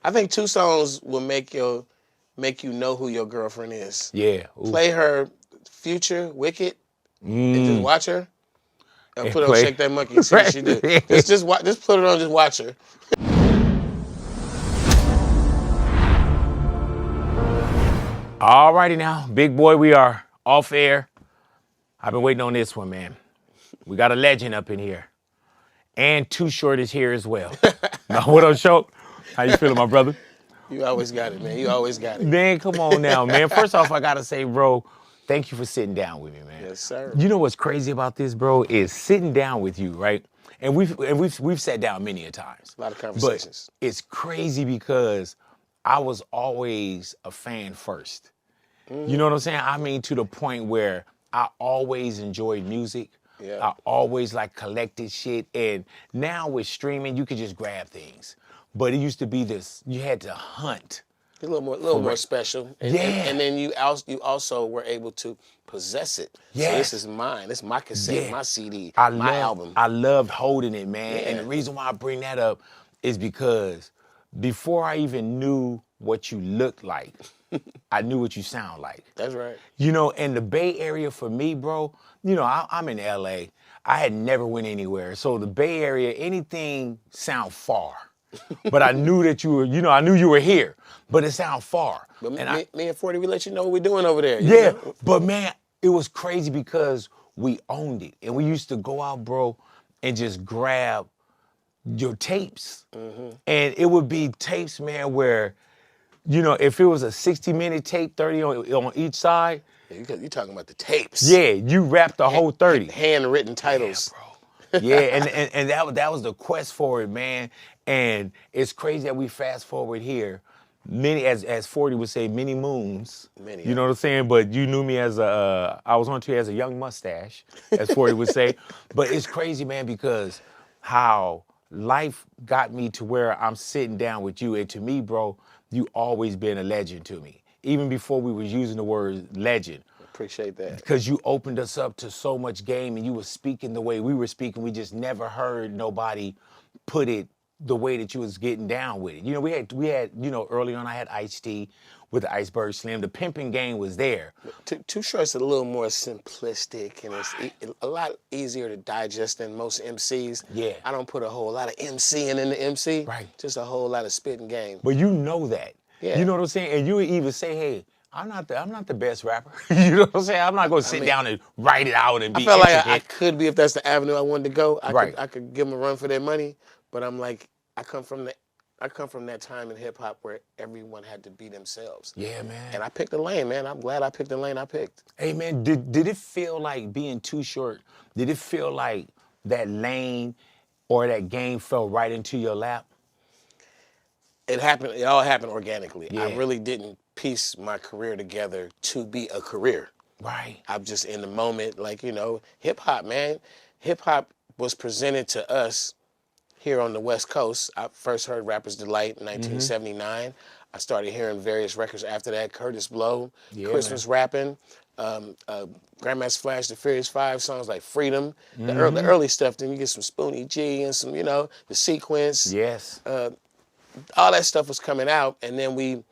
I think 2 songs will make you know who your girlfriend is. Yeah. Ooh. Play her Future, Wicked, and just Mm. watch her. And And put on play. Shake That Monkey and see what she do. Just put it on, just watch her. Alrighty now, big boy, we are off air. I've been waiting on this one, man. We got a legend up in here. And Too Short is here as well. Now, what up, Show? How you feeling, my brother? You always got it, man. You always got it. Man, come on now, man. First off, I gotta say, bro, thank you for sitting down with me, man. Yes, sir. You know what's crazy about this, bro, is sitting down with you, right? And we've sat down many a times. A lot of conversations. But it's crazy because I was always a fan first. You know what I'm saying? I mean, to the point where I always enjoyed music. Yeah. I always like collected shit. And now with streaming, you can just grab things. But it used to be this, you had to hunt. A little more special. And, Yeah. And then you also were able to possess it. Yes. So this is mine. This is my cassette, Yeah. my CD, my album. I loved holding it, man. Yeah. And the reason why I bring that up is because before I even knew what you looked like, I knew what you sound like. That's right. You know, and the Bay Area for me, bro, you know, I'm in LA. I had never went anywhere. So the Bay Area, anything sound far. But I knew that you were, you know, I knew you were here, but it sound far. But and me and 40, we let you know what we're doing over there. Yeah, know? but man, it was crazy because we owned it. And we used to go out, bro, and just grab your tapes. Mm-hmm. And it would be tapes, man, where, you know, if it was a 60-minute tape, 30 on each side. Yeah, you're talking about the tapes. Yeah, you rapped the whole 30. Handwritten titles. Yeah, bro. Yeah, and that was the quest for it, man. And it's crazy that we fast forward here. Many, as 40 would say, many moons. Many. You know what I'm saying? But you knew me as I was on to you as a young mustache, as 40 would say. But it's crazy, man, because how life got me to where I'm sitting down with you. And to me, bro, you always been a legend to me. Even before we was using the word legend. Appreciate that. Because you opened us up to so much game and you were speaking the way we were speaking. We just never heard nobody put it the way that you was getting down with it. You know, we had, you know, early on I had Ice-T with the Iceberg Slim. The pimping game was there. Too Short's a little more simplistic and it's a lot easier to digest than most MCs. Yeah. I don't put a whole lot of MCing in the MC. Right. Just a whole lot of spitting game. But you know that. Yeah. You know what I'm saying? And you would even say, hey, I'm not the best rapper. You know what I'm saying? I'm not gonna sit down and write it out and be I felt intricate. like I could be if that's the avenue I wanted to go. Right. I could give them a run for their money. But I'm like, I come from that time in hip hop where everyone had to be themselves. Yeah, man. And I picked the lane, man. I'm glad I picked the lane I picked. Hey, man, did it feel like being Too Short? Did it feel like that lane or that game fell right into your lap? It happened. It all happened organically. Yeah. I really didn't piece my career together to be a career. Right. I'm just in the moment, like, you know, hip hop, man. Hip hop was presented to us here on the West Coast. I first heard Rapper's Delight in 1979. I started hearing various records after that. Curtis Blow, Yeah, Christmas rapping, Grandmaster Flash, the Furious Five songs like Freedom, the early stuff. Then you get some Spoonie G and some, you know, the Sequence. Yes. All that stuff was coming out, and then we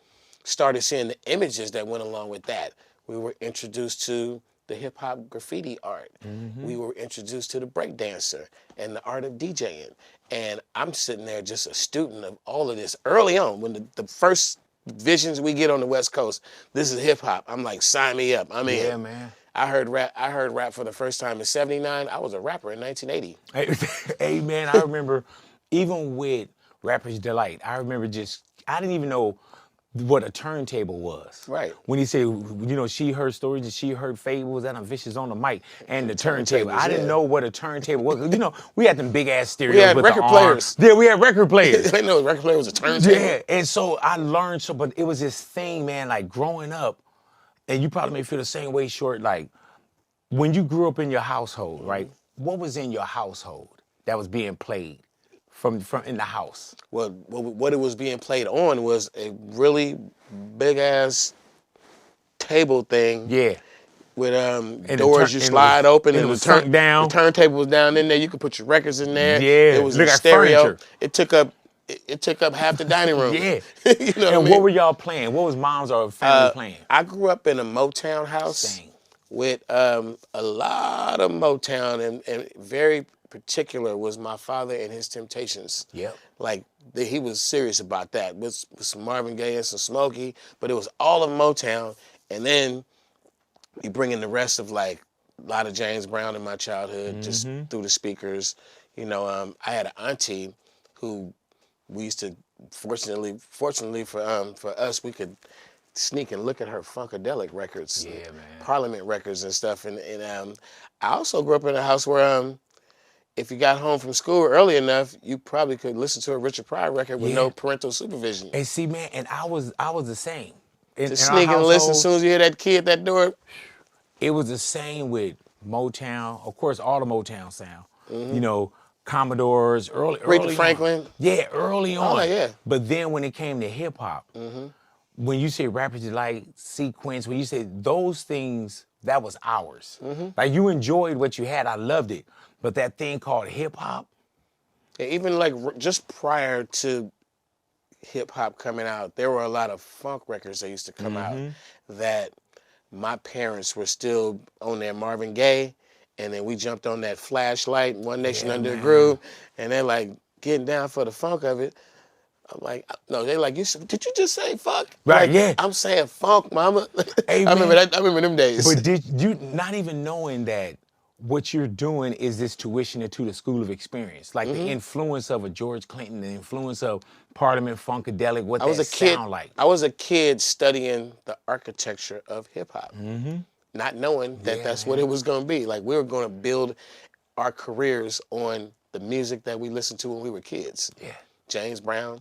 started seeing the images that went along with that. We were introduced to the hip-hop graffiti art. We were introduced to the breakdancer and the art of DJing. And I'm sitting there just a student of all of this early on when the first visions we get on the West Coast, this is hip-hop. I'm like, sign me up, I'm in. Yeah, man. I heard rap for the first time in 79. I was a rapper in 1980. Hey, man, I remember even with Rapper's Delight, I didn't even know what a turntable was. Right. When he said, you know, she heard stories and she heard fables and Vicious on the mic and the turntable. I didn't know what a turntable was. You know, we had them big ass stereos. We had with record the players. Yeah, we had record players. I didn't know a record player was a turntable. Yeah, and so I learned but it was this thing, man, like growing up, and you probably may feel the same way, Short, like when you grew up in your household, right? What was in your household that was being played from in the house? Well, what it was being played on was a really big ass table thing. Yeah. With doors you slide open and the turntable was down in there. You could put your records in there. Yeah. It was Look a at stereo. furniture. It took up it took up half the dining room. Yeah. You know what I And what mean? were y'all playing? What was mom's or family playing? I grew up in a Motown house Same. with a lot of Motown, and very particular was my father and his Temptations. Yep. Like he was serious about that. With some Marvin Gaye and some Smokey, but it was all of Motown, and then you bring in the rest of like a lot of James Brown in my childhood, just through the speakers. You know, I had an auntie who we used to, fortunately for us, we could sneak and look at her Funkadelic records, Yeah, and man. Parliament records and stuff. And I also grew up in a house where if you got home from school early enough, you probably could listen to a Richard Pryor record with Yeah. no parental supervision. And see, man, and I was the same. In Just our sneak and listen as household, soon as you hear that kid at that door. it was the same with Motown. Of course, all the Motown sound. You know, Commodores, Aretha early on. Franklin. Yeah, early All on. that, yeah. But then when it came to hip hop, when you say Rappers Delight, Sequence, when you say those things, that was ours. Like you enjoyed what you had, I loved it. But that thing called hip hop, Yeah, even like just prior to hip hop coming out, there were a lot of funk records that used to come out that my parents were still on their Marvin Gaye, and then we jumped on that Flashlight, One Nation Yeah, Under the man. Groove, and they're like getting down for the funk of it. I'm like, no, they're like, did you just say funk? Right, Like, yeah. I'm saying funk, mama. Hey, I remember man. that. I remember them days. But did you not even knowing that what you're doing is this tuition into the school of experience, like the influence of a George Clinton, the influence of Parliament Funkadelic, what I was that a kid. sound like. I was a kid studying the architecture of hip hop, not knowing that Yeah, that's what it was going to be. Like we were going to build our careers on the music that we listened to when we were kids. Yeah. James Brown,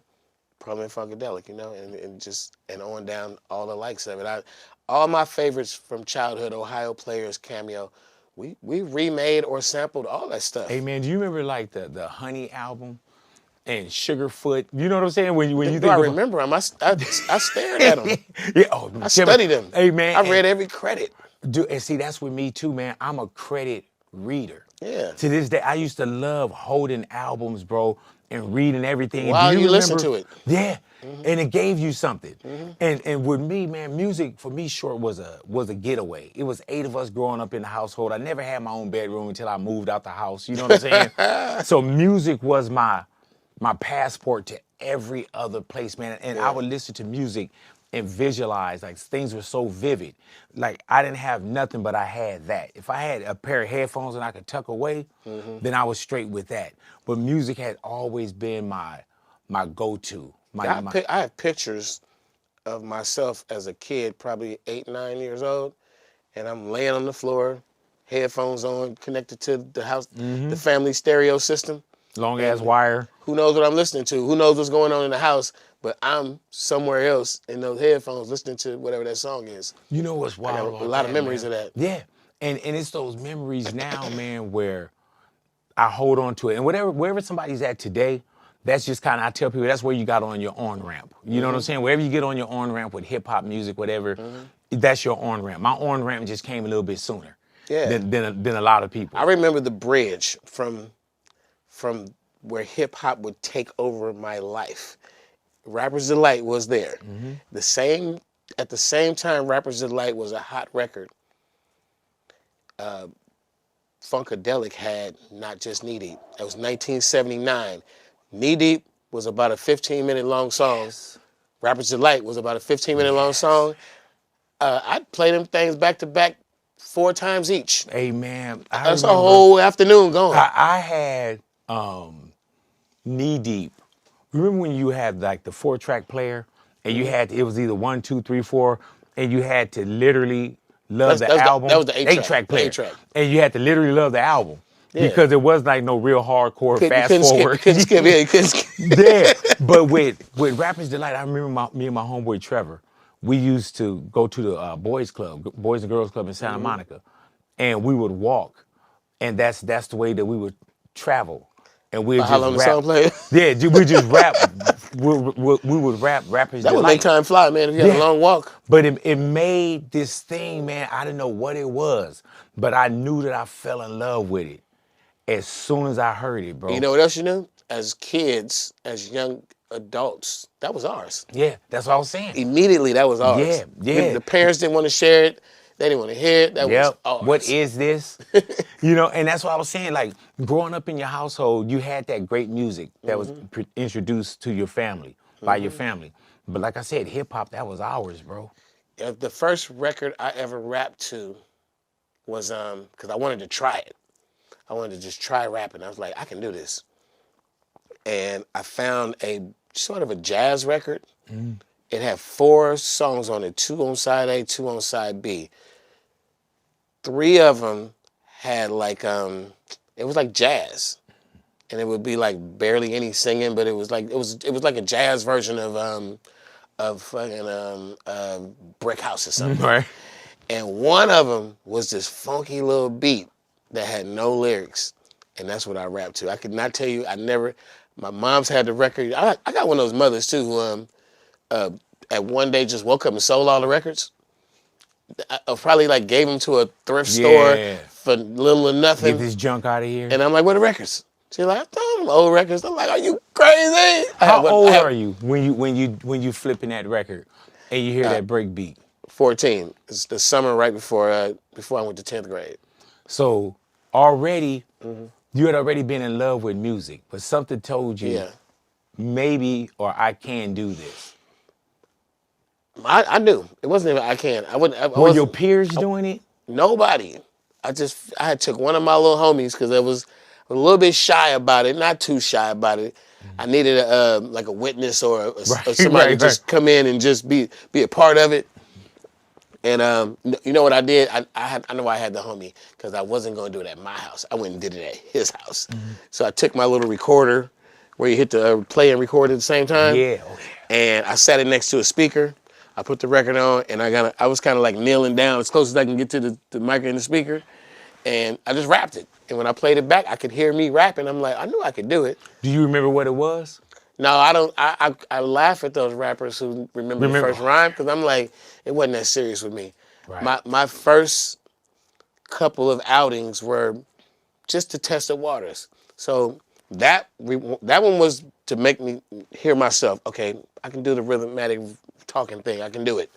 Parliament Funkadelic, you know, and on down all the likes of it. All my favorites from childhood, Ohio Players, Cameo, we remade or sampled all that stuff. Hey man, do you remember like the Honey album and Sugarfoot? You know what I'm saying? When you Do think I about remember them? I stared at them. yeah, oh, I studied them. Hey man, I read every credit. and see that's with me too, man. I'm a credit reader. Yeah. To this day, I used to love holding albums, bro, and reading everything. While And do you listen remember? to it. Yeah. And it gave you something. And with me, man, music for me short was a getaway. It was 8 of us growing up in the household. I never had my own bedroom until I moved out the house. You know what I'm saying? So music was my passport to every other place, man. And I would listen to music and visualize, like things were so vivid. Like I didn't have nothing, but I had that. If I had a pair of headphones and I could tuck away, then I was straight with that. But music had always been my go-to. I have pictures of myself as a kid, probably 8, 9 years old, and I'm laying on the floor, headphones on, connected to the house, the family stereo system. Long ass wire. Who knows what I'm listening to? Who knows what's going on in the house? But I'm somewhere else in those headphones listening to whatever that song is. You know what's wild? I got about a lot of that, memories man? of that. Yeah, and it's those memories now, man, where I hold on to it. And wherever somebody's at today, that's just kind of, I tell people, that's where you got on your on-ramp. You know what I'm saying? Wherever you get on your on-ramp with hip-hop music, whatever, that's your on-ramp. My on-ramp just came a little bit sooner than a lot of people. I remember the bridge from where hip hop would take over my life. Rapper's Delight was there. At the same time, Rapper's Delight was a hot record. Funkadelic had Not Just Knee Deep. That was 1979. Knee Deep was about a 15-minute long song. Yes. Rapper's Delight was about a 15-minute long song. I'd play them things back to back 4 times each. Hey, man, That's a whole afternoon gone. I had Knee Deep. Remember when you had like the 4-track player and you had, it was either 1, 2, 3, 4, and you had to literally love the album. That was the 8-track player. 8-track. And you had to literally love the album. Yeah. Because it was like no real hardcore fast forward. Couldn't skip. Yeah, you couldn't skip. Yeah, but with Rappers Delight, I remember me and my homeboy Trevor, we used to go to the Boys and Girls Club in Santa Monica, and we would walk, and that's the way that we would travel, and we'd How just long the rap. song played? Yeah, we just rap. we would rap Rappers That would Delight. make time fly, man, if you had a long walk. But it made this thing, man. I didn't know what it was, but I knew that I fell in love with it as soon as I heard it, bro. You know what else you knew? As kids, as young adults, that was ours. Yeah, that's what I was saying. Immediately, that was ours. Yeah, yeah. The parents didn't want to share it. They didn't want to hear it. That was Yep. What ours. is this? And that's what I was saying. Like growing up in your household, you had that great music that was introduced to your family by your family. But like I said, hip hop, that was ours, bro. The first record I ever rapped to was because I wanted to try it. I wanted to just try rapping. I was like, I can do this. And I found a sort of a jazz record. It had 4 songs on it, 2 on side A, 2 on side B. 3 of them had like it was like jazz, and it would be like barely any singing, but it was like a jazz version of fucking Brick House or something. Right. And one of them was this funky little beat that had no lyrics, and that's what I rapped to. I could not tell you. My mom's had the record. I got one of those mothers too who at one day just woke up and sold all the records. I probably like gave them to a thrift store for little or nothing. Get this junk out of here. And I'm like, where the records? She's like, I told them old records. I'm like, are you crazy? How old are you when you flipping that record and you hear that break beat? 14. It's the summer right before I went to 10th grade. So already, you had already been in love with music, but something told you, maybe or I can do this. I knew. It wasn't even I can. I wouldn't. Were your peers doing it? Nobody. I had took one of my little homies because I was a little bit shy about it, not too shy about it. I needed like a witness or somebody to just come in and just be a part of it. And you know what I did? I know I had the homie because I wasn't going to do it at my house. I went and did it at his house. So I took my little recorder where you hit the play and record at the same time. Yeah. And I sat it next to a speaker. I put the record on, and I was kind of like kneeling down as close as I can get to the mic and the speaker, and I just rapped it. And when I played it back, I could hear me rapping. I'm like, I knew I could do it. Do you remember what it was? No, I don't. I laugh at those rappers who remember the first rhyme because I'm like, it wasn't that serious with me. Right. My first couple of outings were just to test the waters. So that one was to make me hear myself. Okay, I can do the rhythmatic talking thing. I can do it.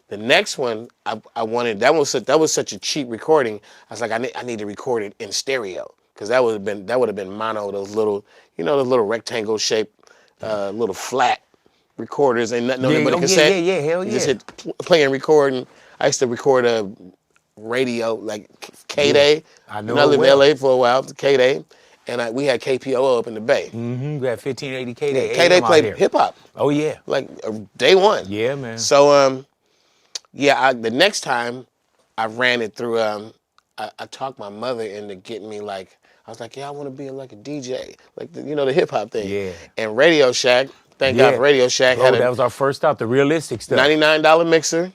The next one I wanted, that was such a cheap recording. I was like, I need to record it in stereo because that would have been mono. Those little, those little rectangle shaped, little flat recorders. Ain't nothing on it but a cassette. Yeah, hell yeah. You just hit play and record. And I used to record a radio like K-Day. I know. I lived in LA for a while, K-Day. And we had KPOO up in the Bay. We had 1580 K-Day. K-Day played hip hop. Oh yeah. Like day one. Yeah, man. So the next time I ran it through, I talked my mother into getting me like, I was like, yeah, I want to be like a DJ, like the hip hop thing. Yeah. And Radio Shack, thank God for Radio Shack. Bro, that was our first stop, the realistic stuff. $99 mixer.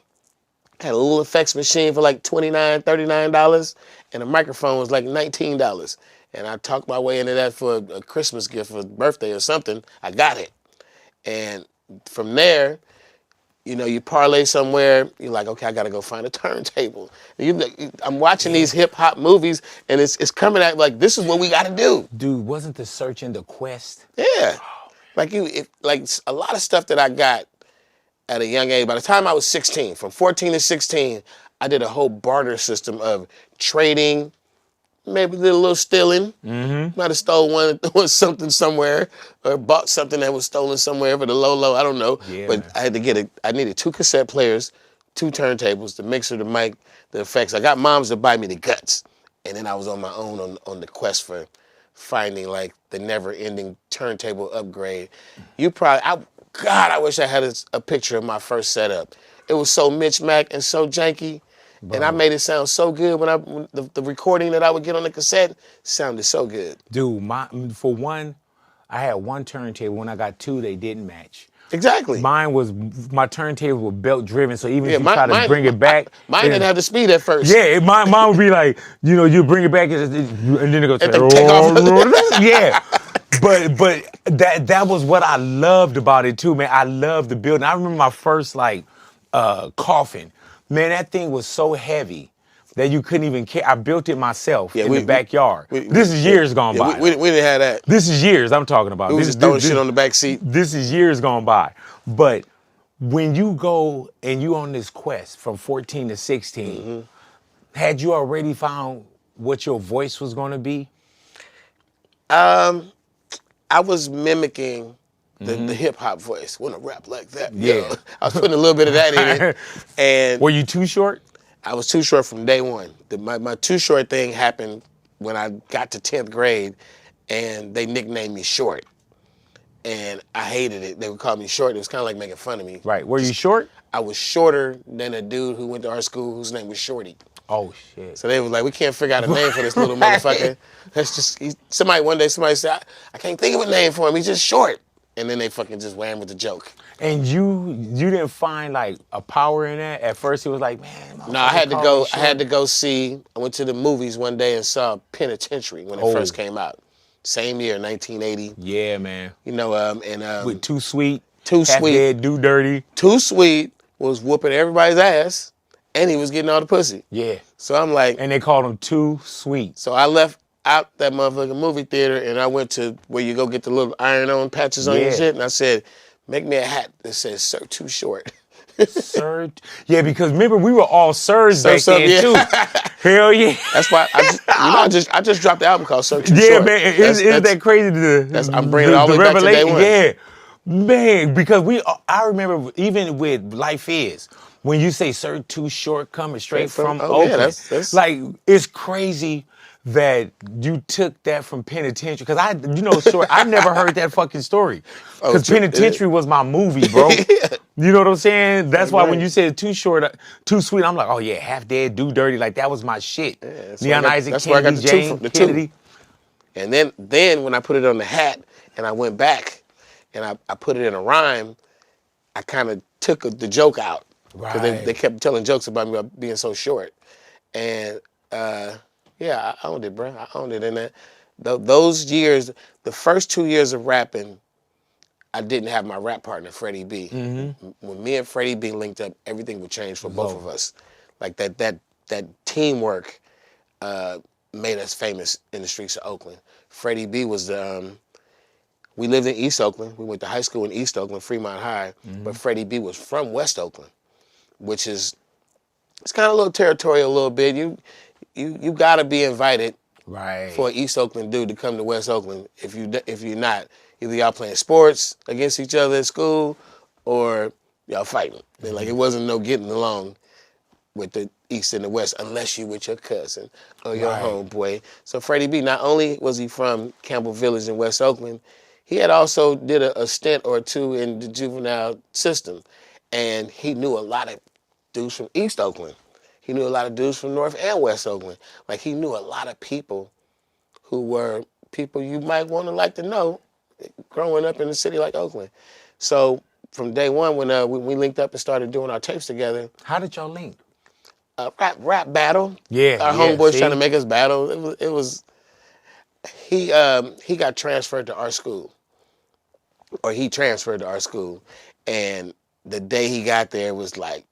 Had a little effects machine for like $29, $39, and a microphone was like $19. And I talked my way into that for a Christmas gift for a birthday or something. I got it. And from there, you parlay somewhere, you're like, okay, I got to go find a turntable. I'm watching these hip hop movies, and it's coming at like, this is what we got to do. Dude, wasn't the search and the quest? Yeah. Like a lot of stuff that I got at a young age. By the time I was 16, from 14 to 16, I did a whole barter system of trading. Maybe did a little stealing. Might have stole something somewhere, or bought something that was stolen somewhere for the low. I don't know. Yeah, but man. I needed 2 cassette players, 2 turntables, the mixer, the mic, the effects. I got moms to buy me the guts, and then I was on my own on the quest for finding like the never-ending turntable upgrade. I wish I had a picture of my first setup. It was so Mitch Mac and so janky. Bro. And I made it sound so good when the recording that I would get on the cassette sounded so good. Dude, for one, I had 1 turntable. When I got 2, they didn't match. Exactly. My turntable was belt driven, so even if you try to bring it back. Mine didn't have the speed at first. Yeah, mine would be like, you bring it back and then it goes, take off. Yeah. But that was what I loved about it too, man. I loved the building. I remember my first coffin. Man, that thing was so heavy. that you couldn't even care. I built it myself in we, the backyard. we, This is years gone by. we didn't have that. This is years I'm talking about. We was This, just throwing this, shit on the back seat. this is years gone by. But when you go and you on this quest from 14 to 16, had you already found what your voice was going to be? I was mimicking the hip hop voice. Wanna rap like that? Yeah. Yo. I was putting a little bit of that in it. And Were you too short? I was too short from day one. My too short thing happened when I got to 10th grade, and they nicknamed me Short. And I hated it. They would call me Short. It was kind of like making fun of me. Right. Were you short? I was shorter than a dude who went to our school whose name was Shorty. Oh, shit. So they was like, we can't figure out a name for this little motherfucker. That's just, one day somebody said, I can't think of a name for him. He's just short. And then they fucking just ran with the joke. And you didn't find like a power in that? At first it was like, man. No, I had to go see, I went to the movies one day and saw Penitentiary when it first came out. Same year, 1980. Yeah, man. You know, and With Too Sweet. Too Half Sweet. Dead, Do Dirty. Too Sweet was whooping everybody's ass, and he was getting all the pussy. Yeah. So I'm like, And they called him Too Sweet. so I left out that motherfucking movie theater, and I went to where you go get the little iron-on patches on your shit, and I said, make me a hat that says, Sir Too Short. Sir. Yeah, because remember, we were all sirs back then, too. Hell yeah. That's why I just dropped the album called Sir Too Yeah, Short. man. Isn't that crazy? I'm bringing it all the way back to day one. Yeah. Man, because I remember even with Life Is, when you say Sir Too Short coming straight from Oakland, yeah, that's like, it's crazy that you took that from Penitentiary. Because I never heard that fucking story. Because Penitentiary was my movie, bro. You know what I'm saying? That's why when you said Too Short, Too Sweet, I'm like, oh yeah, Half Dead, Do Dirty. Like, that was my shit. Yeah, Leon Isaac, that's where I got Kennedy, the two Jane, from, Kennedy. And then when I put it on the hat and I went back and I put it in a rhyme, I kind of took the joke out. Because they kept telling jokes about me being so short. And yeah, I owned it, bro. I owned it. And those years, the first 2 years of rapping, I didn't have my rap partner, Freddie B. When me and Freddie B linked up, everything would change for both of us. Like that teamwork made us famous in the streets of Oakland. Freddie B was we lived in East Oakland. We went to high school in East Oakland, Fremont High. But Freddie B was from West Oakland, which is, it's kind of a little territorial a little bit. You gotta be invited for an East Oakland dude to come to West Oakland. If you're not, either y'all playing sports against each other at school, or y'all fighting. Like, it wasn't no getting along with the East and the West unless you with your cousin or your homeboy. So Freddie B, not only was he from Campbell Village in West Oakland, he had also did a stint or two in the juvenile system, and he knew a lot of dudes from East Oakland. He knew a lot of dudes from North and West Oakland. Like, he knew a lot of people who were people you might want to like to know growing up in a city like Oakland. So from day one, when we linked up and started doing our tapes together. How did y'all link? Rap battle. Yeah, our homeboys trying to make us battle. He got transferred to our school, or he transferred to our school, and the day he got there was like,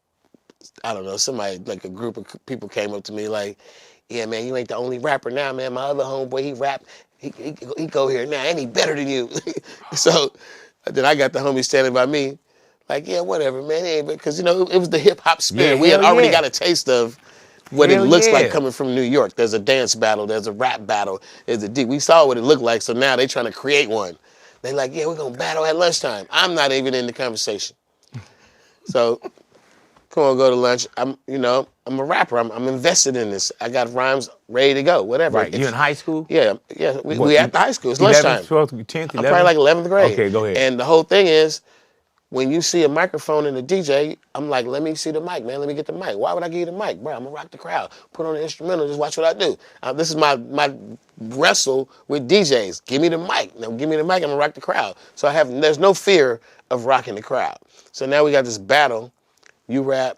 I don't know, somebody, like a group of people came up to me like, yeah, man, you ain't the only rapper now, man. My other homeboy, he rap, he go here now, and he better than you. So then I got the homie standing by me, like, yeah, whatever, man. Because, it was the hip hop spirit. Yeah, we had already got yeah. a taste of what it looks like coming from New York. There's a dance battle, there's a rap battle, we saw what it looked like, so now they trying to create one. They like, yeah, we're gonna battle at lunchtime. I'm not even in the conversation. So, come on, go to lunch. I'm a rapper. I'm invested in this. I got rhymes ready to go. Whatever. Right. You in high school? Yeah. We at the high school. It's lunchtime. 12th, 10th, 11th? I'm probably like 11th grade. Okay, go ahead. And the whole thing is, when you see a microphone and a DJ, I'm like, let me see the mic, man. Let me get the mic. Why would I give you the mic, bro? I'm gonna rock the crowd. Put on an instrumental. Just watch what I do. This is my wrestle with DJs. Give me the mic. Now give me the mic. I'm gonna rock the crowd. So there's no fear of rocking the crowd. So now we got this battle. You rap,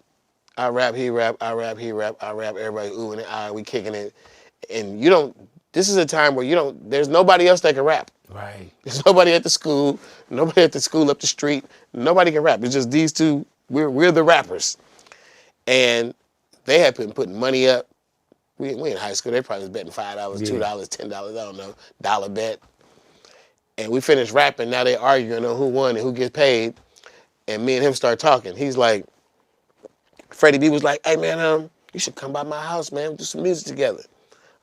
I rap, he rap, I rap, he rap, I rap, everybody oohing and ah, we kicking it. And this is a time where there's nobody else that can rap. Right. There's nobody at the school up the street. Nobody can rap. It's just these two, we're the rappers. And they have been putting money up we in high school. They probably was betting $5, $2, $10. I don't know, dollar bet. And we finished rapping. Now they arguing on who won and who gets paid. And me and him start talking. He's like, Freddie B was like, hey man, you should come by my house, man. We'll do some music together.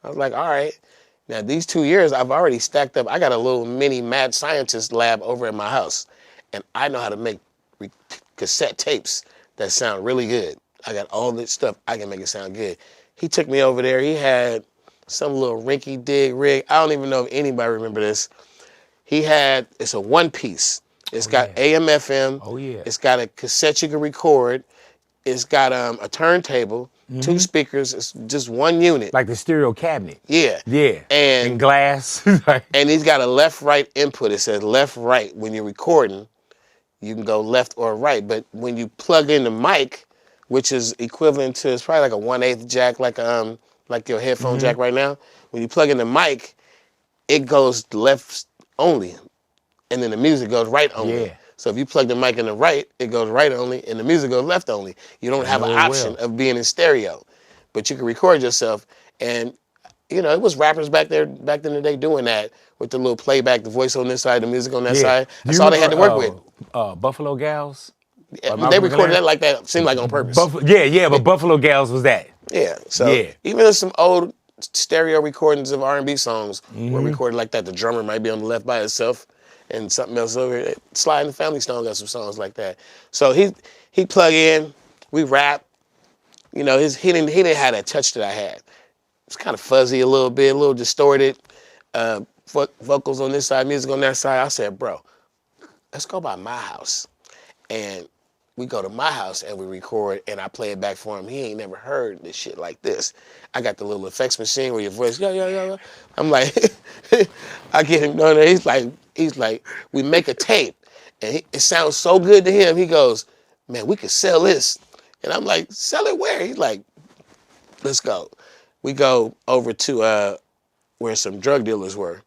I was like, all right. Now these 2 years, I've already stacked up. I got a little mini mad scientist lab over at my house. And I know how to make cassette tapes that sound really good. I got all this stuff. I can make it sound good. He took me over there. He had some little rinky-dig rig. I don't even know if anybody remember this. It's a one piece. It's got AM, FM. Oh, yeah. It's got a cassette you can record. It's got a turntable, 2 speakers. It's just one unit. Like the stereo cabinet. Yeah. Yeah. And glass. and he's got a left-right input. It says left-right. When you're recording, you can go left or right. But when you plug in the mic, which is equivalent to, it's probably like a 1/8 jack, like your headphone jack right now. When you plug in the mic, it goes left only, and then the music goes right only. Yeah. So if you plug the mic in the right, it goes right only, and the music goes left only. You don't have an option of being in stereo, but you can record yourself. And it was rappers back in the day doing that with the little playback, the voice on this side, the music on that side. That's all they had to work with. Buffalo Gals? They recorded that like that, seemed like on purpose. But Buffalo Gals was that. Yeah, so even some old stereo recordings of R&B songs were recorded like that. The drummer might be on the left by itself and something else over here. Sly and the Family Stone got some songs like that. So he plug in, we rap. He didn't have that touch that I had. It's kind of fuzzy a little bit, a little distorted. Vocals on this side, music on that side. I said, bro, let's go by my house. And we go to my house and we record, and I play it back for him. He ain't never heard this shit like this. I got the little effects machine where your voice, yo. I'm like, I get him down there. He's like, we make a tape, and it sounds so good to him. He goes, man, we could sell this. And I'm like, sell it where? He's like, let's go. We go over to where some drug dealers were,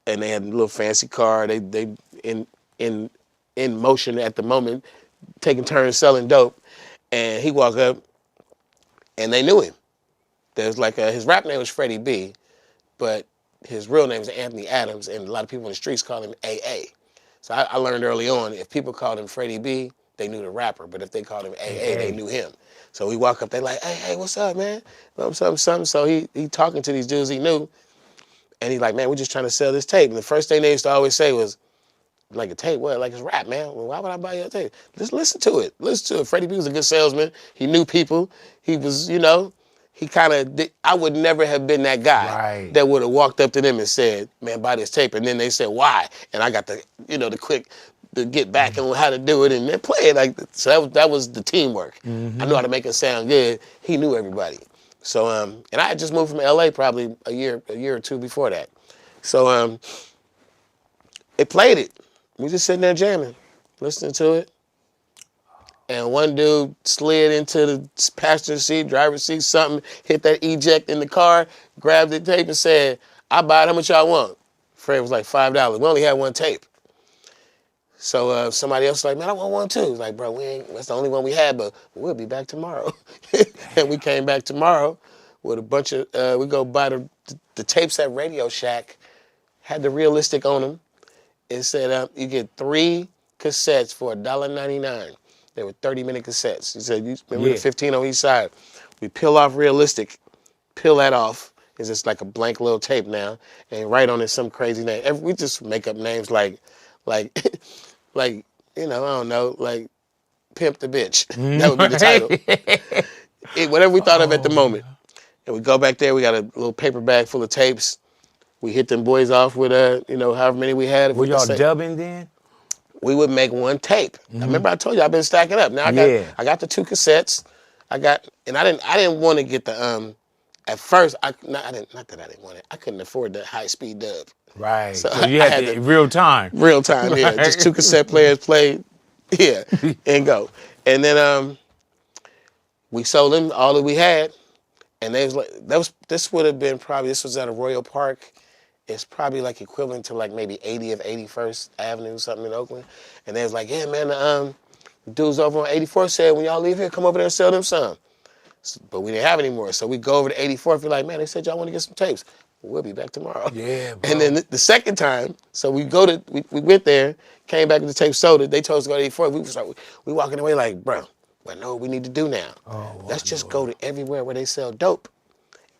and they had a little fancy car. They in motion at the moment, taking turns selling dope. And he walked up, and they knew him. There's like his rap name was Freddie B, but his real name is Anthony Adams, and a lot of people in the streets call him AA. So I learned early on, if people called him Freddie B, they knew the rapper, but if they called him AA, they knew him. So we walk up, they like, hey, what's up, man? Something. So he talking to these dudes he knew, and he's like, man, we're just trying to sell this tape. And the first thing they used to always say was, like a tape? What? Like it's rap, man. Well, why would I buy you a tape? Just listen to it. Listen to it. Freddie B was a good salesman. He knew people. He was, he kind of, I would never have been that guy that would have walked up to them and said, man, buy this tape. And then they said, why? And I got the, the quick, to get back and how to do it and then play it. So that was the teamwork. I knew how to make it sound good. He knew everybody. So, and I had just moved from LA probably a year or two before that. So, it played it. We just sitting there jamming, listening to it. And one dude slid into the passenger seat, driver's seat, something, hit that eject in the car, grabbed the tape and said, I buy it, how much y'all want? Fred was like $5. We only had one tape. So somebody else was like, man, I want one too. He's like, bro, that's the only one we had, but we'll be back tomorrow. And we came back tomorrow with a bunch of, we go buy the tapes at Radio Shack, had the realistic on them. It said you get 3 cassettes for $1.99. They were 30-minute cassettes. He said, you remember the 15 on each side. We peel off realistic, peel that off. It's just like a blank little tape now, and write on it some crazy name. We just make up names like, I don't know, like Pimp the Bitch. That would be the title. Whatever we thought of at the moment. And we go back there. We got a little paper bag full of tapes. We hit them boys off with, however many we had. Were y'all dubbing then? We would make one tape. I remember I told you I've been stacking up. Now I got the 2 cassettes. I didn't want to get the at first not that I didn't want it. I couldn't afford the high speed dub. Right. So you had the real time. Real time, yeah. Right. Just 2 cassette players played, and go. And then we sold them all that we had, and they was like, this would have been this was at a Royal Park. It's probably like equivalent to like maybe 80th, 81st Avenue, something in Oakland. And they was like, yeah, man, the dudes over on 84th said, when y'all leave here, come over there and sell them some. but we didn't have any more. So we go over to 84th. We're like, man, they said y'all want to get some tapes. We'll be back tomorrow. Yeah, bro. And then the second time, so we went there, came back with the tape sold. They told us to go to 84th. We walking away like, bro, I know what we need to do now. Let's just go to everywhere where they sell dope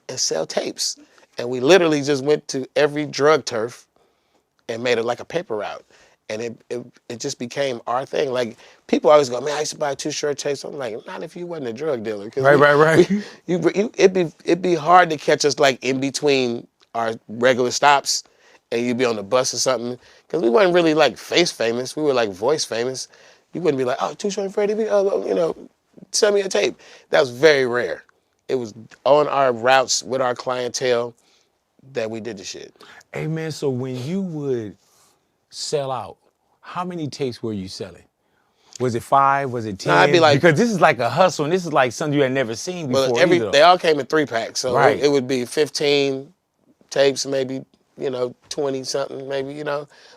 and sell tapes. And we literally just went to every drug turf and made it like a paper route. And it just became our thing. Like, people always go, man, I used to buy Too Short tapes. I'm like, not if you wasn't a drug dealer. Right. It'd be hard to catch us like in between our regular stops and you'd be on the bus or something. Because we weren't really like face famous. We were like voice famous. You wouldn't be like, oh, Too Short and Freddie B, send me a tape. That was very rare. It was on our routes with our clientele that we did the shit. Hey, man, so when you would sell out, how many tapes were you selling? Was it 5? Was it 10? I'd be like, because this is like a hustle, and this is like something you had never seen before. Well, they all came in 3-packs, so right. it would be 15 tapes, maybe 20 something, maybe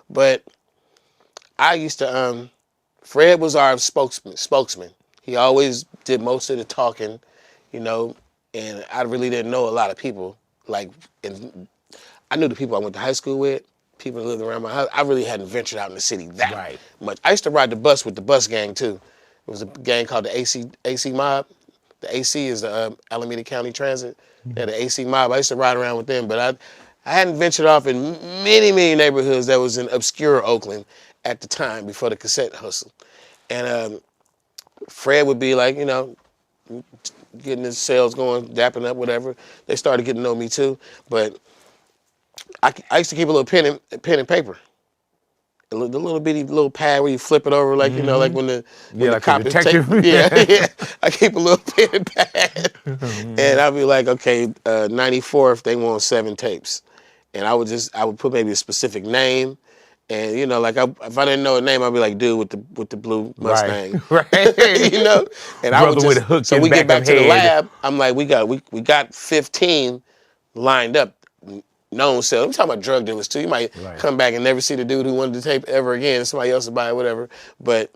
But I used to. Fred was our spokesman. He always did most of the talking, and I really didn't know a lot of people. Like, I knew the people I went to high school with, people that lived around my house. I really hadn't ventured out in the city that much. I used to ride the bus with the bus gang too. It was a gang called the AC Mob. The AC is the Alameda County Transit. They're the AC Mob. I used to ride around with them, but I hadn't ventured off in many, many neighborhoods that was in obscure Oakland at the time before the cassette hustle. And Fred would be like, getting his sales going, dapping up, whatever. They started getting to know me too, but I used to keep a little pen and paper. The little bitty little pad where you flip it over, like, like when the like cop is taking. Yeah. I keep a little pen and pad. And I'd be like, okay, 94th, they want 7 tapes. And I would put maybe a specific name. And, if I didn't know a name, I'd be like, dude with the blue Mustang. Right. And I would with a hook so in we back get back of to the head. lab, I'm like, we got 15 lined up. Known sales. I'm talking about drug dealers too. You might come back and never see the dude who wanted the tape ever again. Somebody else would buy it, whatever. But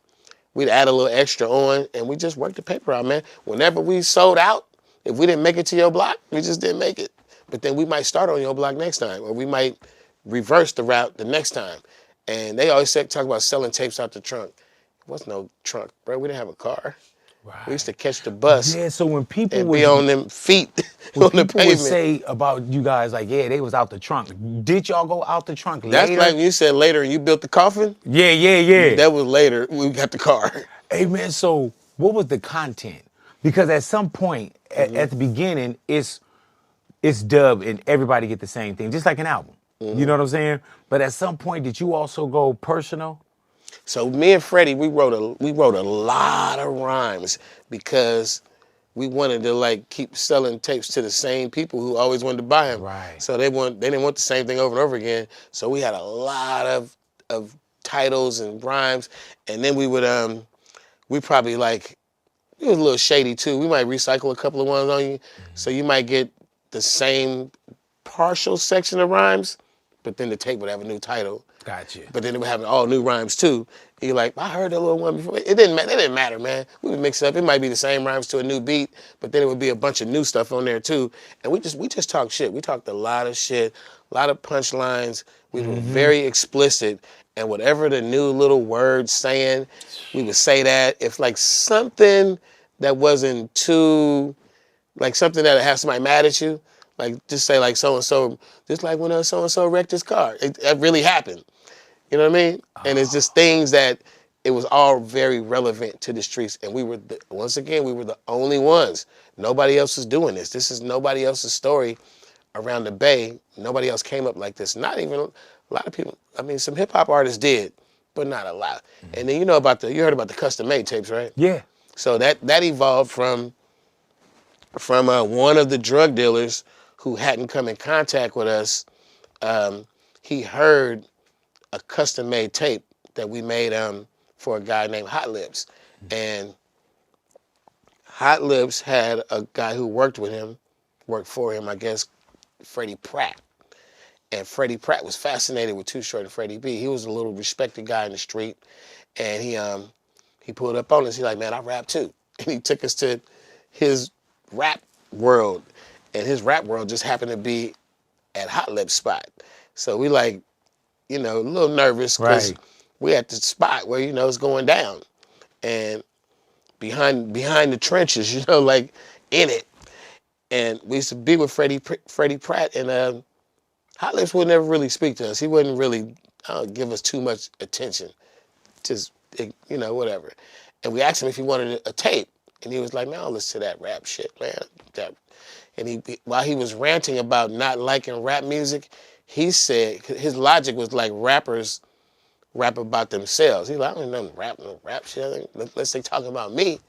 we'd add a little extra on, and we just worked the paper out, man. Whenever we sold out, if we didn't make it to your block, we just didn't make it. But then we might start on your block next time, or we might reverse the route the next time. And they always talk about selling tapes out the trunk. It was no trunk, bro. We didn't have a car. Right. We used to catch the bus. Yeah, so when people and be on them feet on the pavement. Would say about you guys, like, yeah, they was out the trunk. Did y'all go out the trunk later? That's like when you said later and you built the coffin? Yeah. That was later. We got the car. Hey, man, so what was the content? Because at some point, at the beginning, it's dubbed and everybody get the same thing, just like an album. You know what I'm saying? But at some point, did you also go personal? So me and Freddie, we wrote a lot of rhymes because we wanted to keep selling tapes to the same people who always wanted to buy them. Right. So they didn't want the same thing over and over again. So we had a lot of titles and rhymes, and then we would we probably it was a little shady too. We might recycle a couple of ones on you, so you might get the same partial section of rhymes, but then the tape would have a new title. Gotcha. But then it would have all new rhymes too. And you're like, I heard that little one before. It didn't matter, man. We would mix it up. It might be the same rhymes to a new beat, but then it would be a bunch of new stuff on there too. And we just talked shit. We talked a lot of shit, a lot of punchlines. We were very explicit. And whatever the new little words saying, we would say that. If something that wasn't too, something that has somebody mad at you, just say so-and-so, just like when so-and-so wrecked his car. It really happened. You know what I mean? And it's just things that it was all very relevant to the streets. And we were, once again, we were the only ones. Nobody else was doing this. This is nobody else's story around the Bay. Nobody else came up like this. Not even a lot of people. I mean, some hip hop artists did, but not a lot. And then you heard about the custom made tapes, right? Yeah. So that evolved from one of the drug dealers who hadn't come in contact with us. He heard a custom-made tape that we made for a guy named Hot Lips. And Hot Lips had a guy who worked for him, I guess, Freddie Pratt. And Freddie Pratt was fascinated with Too Short and Freddie B. He was a little respected guy in the street. And he pulled up on us. He's like, man, I rap too. And he took us to his rap world, and his rap world just happened to be at Hot Lips spot. So we like, a little nervous because Right. we at the spot where it's going down, and behind the trenches, like in it. And we used to be with Freddie Pratt, and Hot Lips would never really speak to us. He wouldn't really give us too much attention. Just whatever. And we asked him if he wanted a tape, and he was like, "Man, I don't listen to that rap shit, man." And while he was ranting about not liking rap music, he said his logic was like rappers rap about themselves. He's like, "I don't know no rap shit. Unless they talking about me."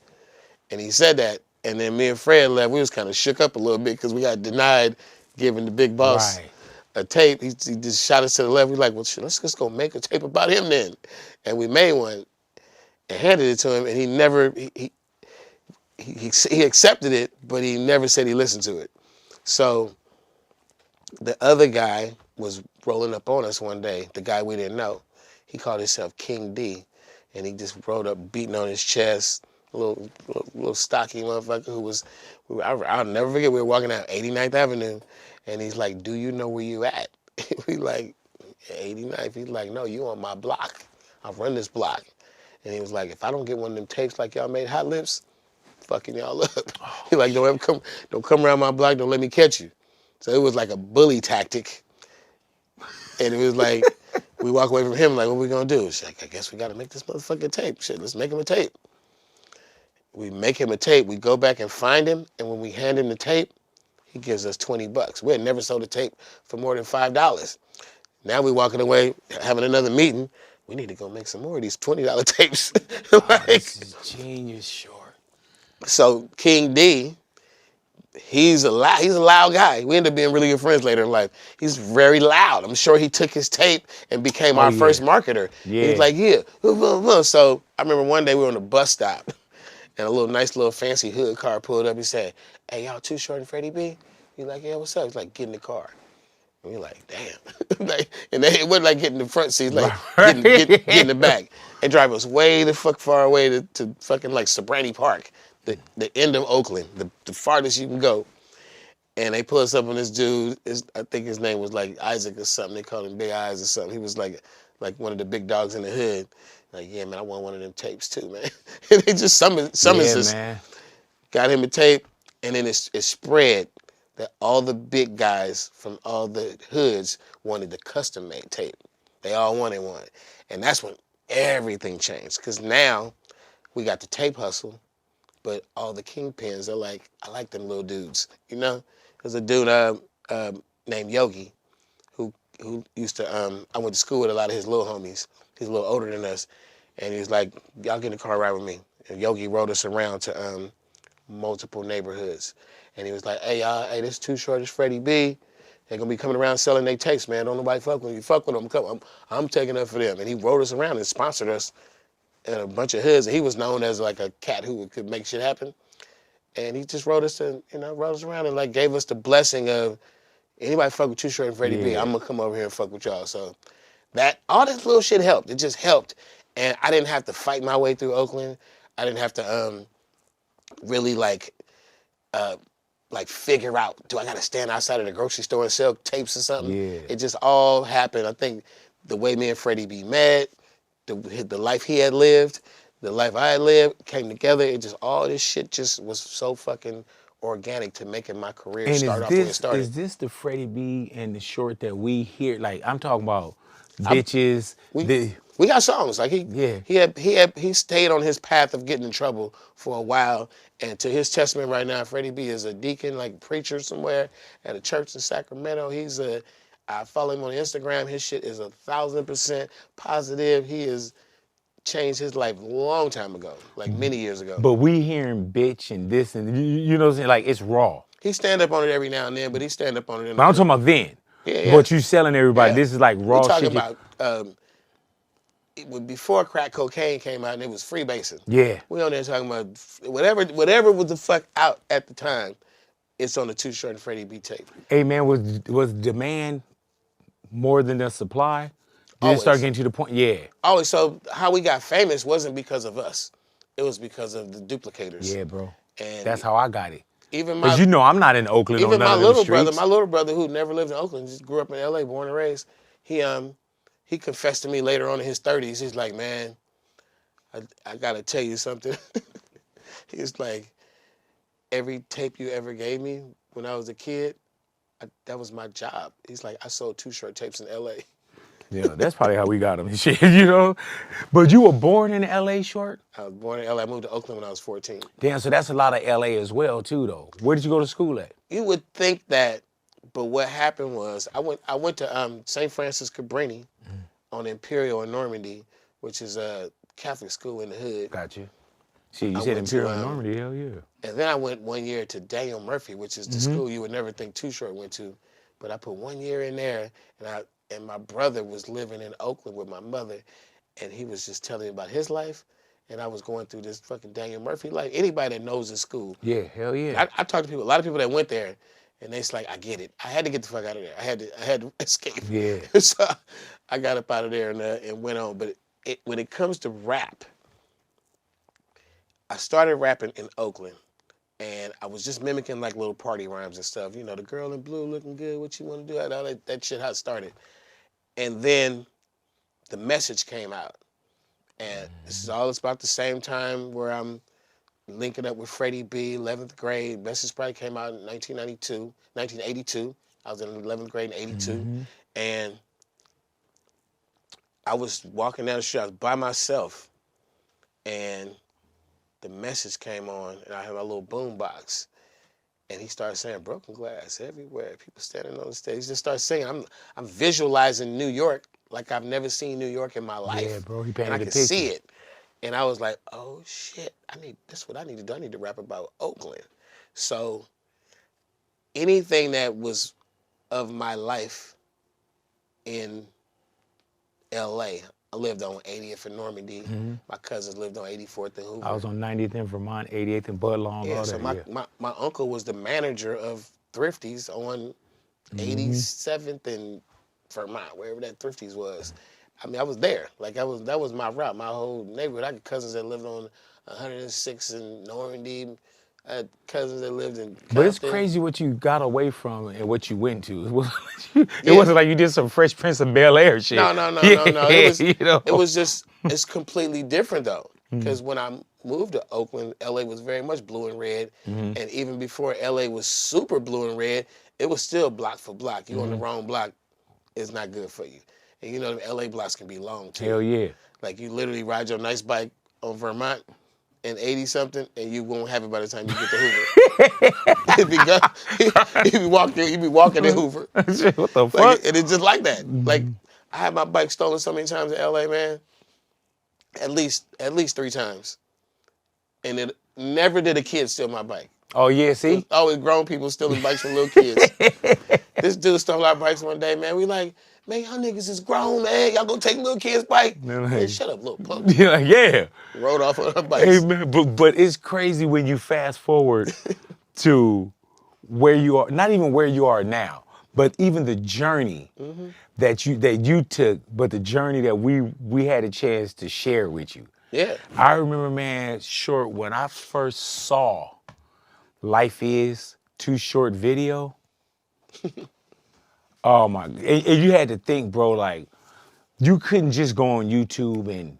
And he said that, and then me and Fred left. We was kind of shook up a little bit because we got denied giving the big boss Right. a tape. He just shot us to the left. We like, well, shit, let's just go make a tape about him then. And we made one and handed it to him, and he never he accepted it, but he never said he listened to it. So the other guy was rolling up on us one day, the guy we didn't know. He called himself King D, and he just rolled up beating on his chest, a little stocky motherfucker who was, I'll never forget, we were walking down 89th Avenue, and he's like, "Do you know where you at?" We like, 89th. He's like, "No, you on my block. I run this block." And he was like, "If I don't get one of them tapes like y'all made Hot Lips, fucking y'all up." He like, don't come around my block, don't let me catch you. So it was like a bully tactic. And it was like, we walk away from him like, what we gonna do? She's like, I guess we gotta make this motherfucking tape. Shit, let's make him a tape. We make him a tape, we go back and find him, and when we hand him the tape, he gives us $20. We had never sold a tape for more than $5. Now we walking away, having another meeting. We need to go make some more of these $20 tapes. Oh, this is genius, short. So King D, he's a loud guy. We ended up being really good friends later in life. He's very loud. I'm sure he took his tape and became our first marketer. Yeah. He's like, yeah. So I remember one day we were on a bus stop, and a nice little fancy hood car pulled up. He said, "Hey, y'all Too Short and Freddie B?" He's like, "Yeah, what's up?" He's like, "Get in the car." And we're like, damn. And it wasn't like getting in the front seat, like get in the back. They drive us way the fuck far away to fucking like Sobrani Park, the end of Oakland, the farthest you can go. And they pull us up on this dude. I think his name was like Isaac or something. They called him Big Eyes or something. He was like one of the big dogs in the hood. Like, yeah, man, I want one of them tapes too, man. And they just summons us. Man. Got him a tape, and then it spread that all the big guys from all the hoods wanted the custom-made tape. They all wanted one. And that's when everything changed, because now we got the tape hustle, but all the kingpins are like, I like them little dudes, There's a dude named Yogi who used to, I went to school with a lot of his little homies. He's a little older than us. And he was like, y'all get in the car ride with me. And Yogi rode us around to multiple neighborhoods. And he was like, hey, y'all, this Too Short is Freddie B. They're going to be coming around selling their tapes, man. Don't nobody fuck with them. You fuck with them, I'm taking up for them. And he rode us around and sponsored us in a bunch of hoods. And he was known as like a cat who could make shit happen. And he just rode us around and like gave us the blessing of, anybody fuck with Too Short and Freddie B, I'm going to come over here and fuck with y'all. So all this little shit helped. It just helped. And I didn't have to fight my way through Oakland. I didn't have to really figure out, do I got to stand outside of the grocery store and sell tapes or something? Yeah. It just all happened. I think the way me and Freddie B met, the life he had lived, the life I had lived, came together. It just, all this shit just was so fucking organic to making my career And start off when it started. is this the Freddie B and the Short that we hear? Like, I'm talking about bitches. We got songs. Like he stayed on his path of getting in trouble for a while. And to his testament right now, Freddie B is a deacon, like preacher somewhere at a church in Sacramento. I follow him on Instagram. His shit is 1,000% positive. He has changed his life a long time ago, like many years ago. But we hearing bitch and this and you know what I'm saying? Like, it's raw. He stand up on it every now and then, but he stand up on it. But I'm talking about then. Yeah. But you selling everybody. Yeah. This is like raw we talking shit. About before crack cocaine came out and it was freebasing. Yeah. We on there talking about whatever was the fuck out at the time. It's on the Too Short and Freddie B tape. Hey man, was demand more than the supply? Did it start getting to the point? Yeah. Always. So how we got famous wasn't because of us. It was because of the duplicators. Yeah, bro. And that's how I got it. even Because you know I'm not in Oakland on even none my of them little streets. brother who never lived in Oakland, just grew up in L.A., born and raised. He confessed to me later on in his 30s. He's like, man, I gotta tell you something. He's like, every tape you ever gave me when I was a kid, that was my job. He's like, I sold 2 short tapes in L.A. Yeah, that's probably how we got him and shit, you know? But you were born in L.A., Short? I was born in L.A. I moved to Oakland when I was 14. Damn, so that's a lot of L.A. as well, too, though. Where did you go to school at? You would think that, but what happened was I went to St. Francis Cabrini on Imperial in Normandy, which is a Catholic school in the hood. Got you. See, you I said went to, Imperial in Normandy, hell yeah. And then I went 1 year to Daniel Murphy, which is the school you would never think Too Short went to. But I put 1 year in there, and my brother was living in Oakland with my mother, and he was just telling me about his life, and I was going through this fucking Daniel Murphy life. Anybody that knows the school. Yeah, hell yeah. I talked to people, a lot of people that went there, and they's like, I get it. I had to get the fuck out of there. I had to escape. Yeah. So I got up out of there and went on. But when it comes to rap, I started rapping in Oakland, and I was just mimicking like little party rhymes and stuff. You know, the girl in blue looking good, what you want to do? All that shit, how it started. And then the message came out. And this is all about the same time where I'm linking up with Freddie B, 11th grade. Message probably came out in 1982. I was in 11th grade in 82. And I was walking down the street. I was by myself. And the message came on, and I had my little boom box. And he started saying, broken glass everywhere. People standing on the stage. He just started singing. I'm visualizing New York like I've never seen New York in my life. Yeah, bro, he painted and I the could picture. see it. And I was like, oh shit, that's what I need to do. I need to rap about Oakland. So anything that was of my life in LA, I lived on 80th and Normandy. My cousins lived on 84th and Hoover. I was on 90th in Vermont, 88th in Budlong, all So that, my uncle was the manager of Thrifties on 87th and Vermont, wherever that Thrifties was. I mean, I was there. Like that was my route. My whole neighborhood. I had cousins that lived on 106 in Normandy. I had cousins that lived in Compton. But it's crazy what you got away from and what you went to. It wasn't like you did some Fresh Prince of Bel-Air shit. No. It was just, it's completely different though. Because when I moved to Oakland, LA was very much blue and red. And even before LA was super blue and red, it was still block for block. You on the wrong block, it's not good for you. And you know, the LA blocks can be long too. Hell yeah. Like you literally ride your nice bike on Vermont in 80 something, and you won't have it by the time you get to Hoover. You be walking in Hoover. What the fuck? Like, and it's just like that. Like I had my bike stolen so many times in LA, man. At least 3 times. And it never did a kid steal my bike. Oh yeah, see? Always grown people stealing bikes from little kids. This dude stole our bikes one day, man. We like, man, y'all niggas is grown, man. Y'all gonna take little kids' bike? Man, shut up, little punk. Yeah. Rode off on our bikes. Hey man, but it's crazy when you fast forward to where you are, not even where you are now, but even the journey that you took, but the journey that we had a chance to share with you. Yeah. I remember, man, Short, when I first saw Life Is Too Short video. Oh my, and you had to think, bro, like, you couldn't just go on YouTube and,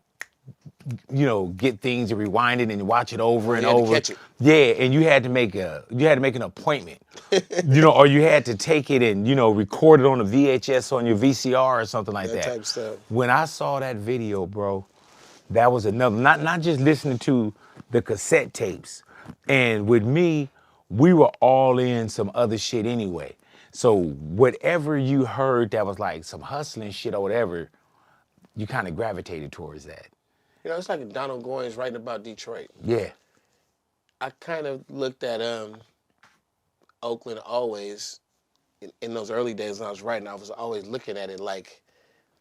you know, get things and rewind it and watch it over and over. Catch it. Yeah, and you had to make an appointment. You know, or you had to take it and, you know, record it on a VHS on your VCR or something like that. That type of stuff. When I saw that video, bro, that was another, not just listening to the cassette tapes. And with me, we were all in some other shit anyway. So whatever you heard that was like some hustling shit or whatever, you kind of gravitated towards that. You know, it's like Donald Goines writing about Detroit. Yeah. I kind of looked at Oakland always, in those early days when I was writing, I was always looking at it like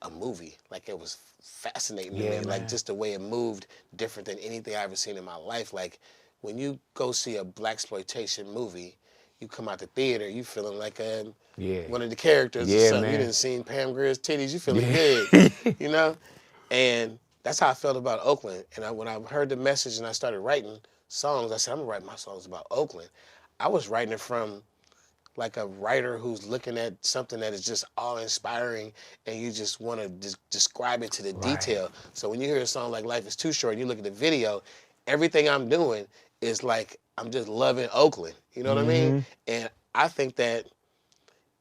a movie. Like it was fascinating to me. Man. Like just the way it moved, different than anything I've ever seen in my life. Like when you go see a blaxploitation movie, you come out the theater, you feeling like one of the characters or something. Man. You didn't see Pam Grier's titties, you feeling good, you know? And that's how I felt about Oakland. And when I heard the message and I started writing songs, I said, I'm gonna write my songs about Oakland. I was writing it from like a writer who's looking at something that is just all inspiring and you just want to describe it to the Right. detail. So when you hear a song like Life is Too Short and you look at the video, everything I'm doing is like I'm just loving Oakland. You know what I mean? And I think that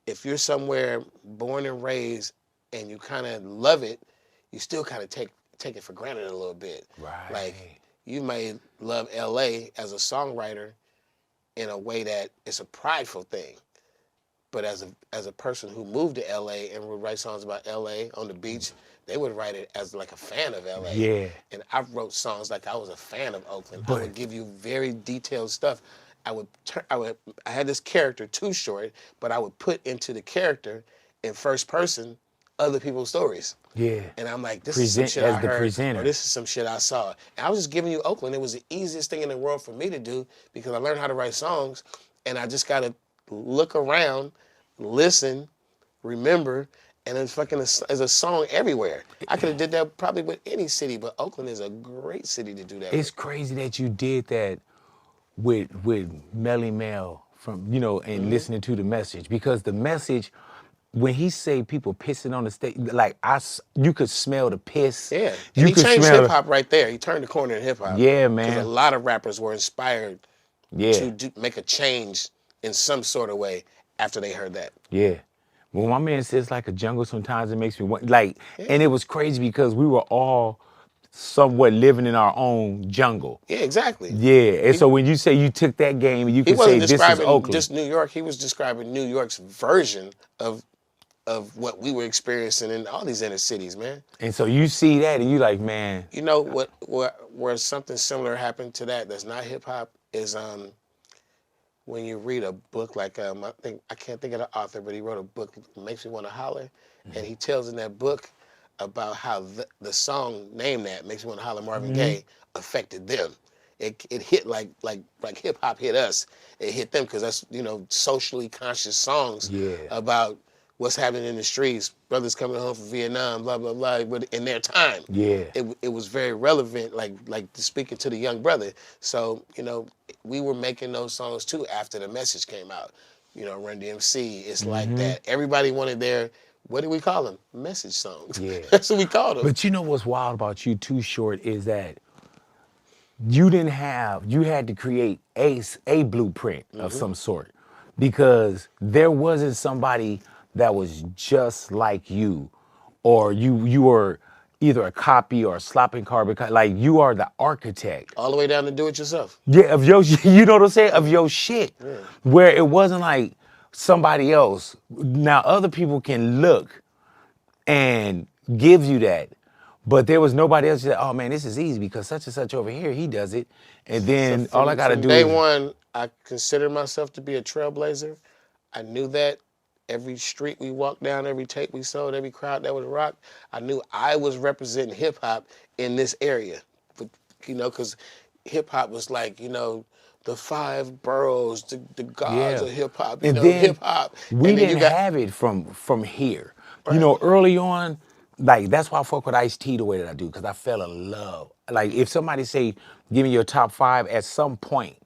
if you're somewhere born and raised and you kind of love it, you still kind of take it for granted a little bit. Like Right. you may love LA as a songwriter in a way that it's a prideful thing. But as a person who moved to LA and would write songs about LA on the beach, they would write it as like a fan of LA. Yeah. And I wrote songs like I was a fan of Oakland. I But would give you very detailed stuff. I had this character, Too Short, but I would put into the character in first person other people's stories. yeah. And I'm like, this is some Present shit as I the heard, or presenter. this is some shit I saw. And I was just giving you Oakland. It was the easiest thing in the world for me to do because I learned how to write songs, and I just gotta look around, listen, remember, and it's fucking there's a song everywhere. I could have did that probably with any city, but Oakland is a great city to do that It's with. crazy that you did that with Melly Mel from, you know, and listening to the message, because the message, when he say people pissing on the stage, like you could smell the piss. Yeah, and You he could changed smell hip hop right there. He turned the corner in hip hop Yeah, because a man. lot of rappers were inspired Yeah. to make a change in some sort of way after they heard that. Yeah. When my man says like a jungle, sometimes it makes me want like, and it was crazy because we were all somewhat living in our own jungle. Yeah, exactly. Yeah. And so when you say you took that game, you He can say wasn't this is describing Oakland. just New York. He was describing New York's version of what we were experiencing in all these inner cities, man. And so you see that and you like, man, You know where something similar happened to that that's not hip hop is when you read a book like I can't think of the author, but he wrote a book Makes Me Want to Holler, and he tells in that book about how the song named that Makes Me Want to Holler Marvin Gaye affected them. It hit like hip hop hit us. It hit them because that's socially conscious songs Yeah. about what's happening in the streets, brothers coming home from Vietnam, blah blah blah. But in their time, Yeah. it was very relevant, like speaking to the young brother. So we were making those songs too after the message came out. Run DMC. It's like that. Everybody wanted their, what do we call them? Message songs. Yeah. That's what we called them. But you know what's wild about you Too Short is that you had to create a blueprint of some sort, because there wasn't somebody that was just like you, or you were either a copy or a slopping carbon, like you are the architect. All the way down to do it yourself. Yeah, of your, you know what I'm saying? Of your shit. Where it wasn't like somebody else. Now other people can look and give you that, but there was nobody else that, oh man, this is easy because such and such over here, he does it. And then all I gotta From do day is one, I considered myself to be a trailblazer. I knew that every street we walked down, every tape we sold, every crowd that would rock, I knew I was representing hip hop in this area. But, because hip hop was like, the five boroughs, the gods Yeah. of hip hop, And then hip hop. we And then didn't have it from here. You know, early on, like that's why I fuck with Ice-T the way that I do, because I fell in love. Like if somebody say, give me your top 5, at some point,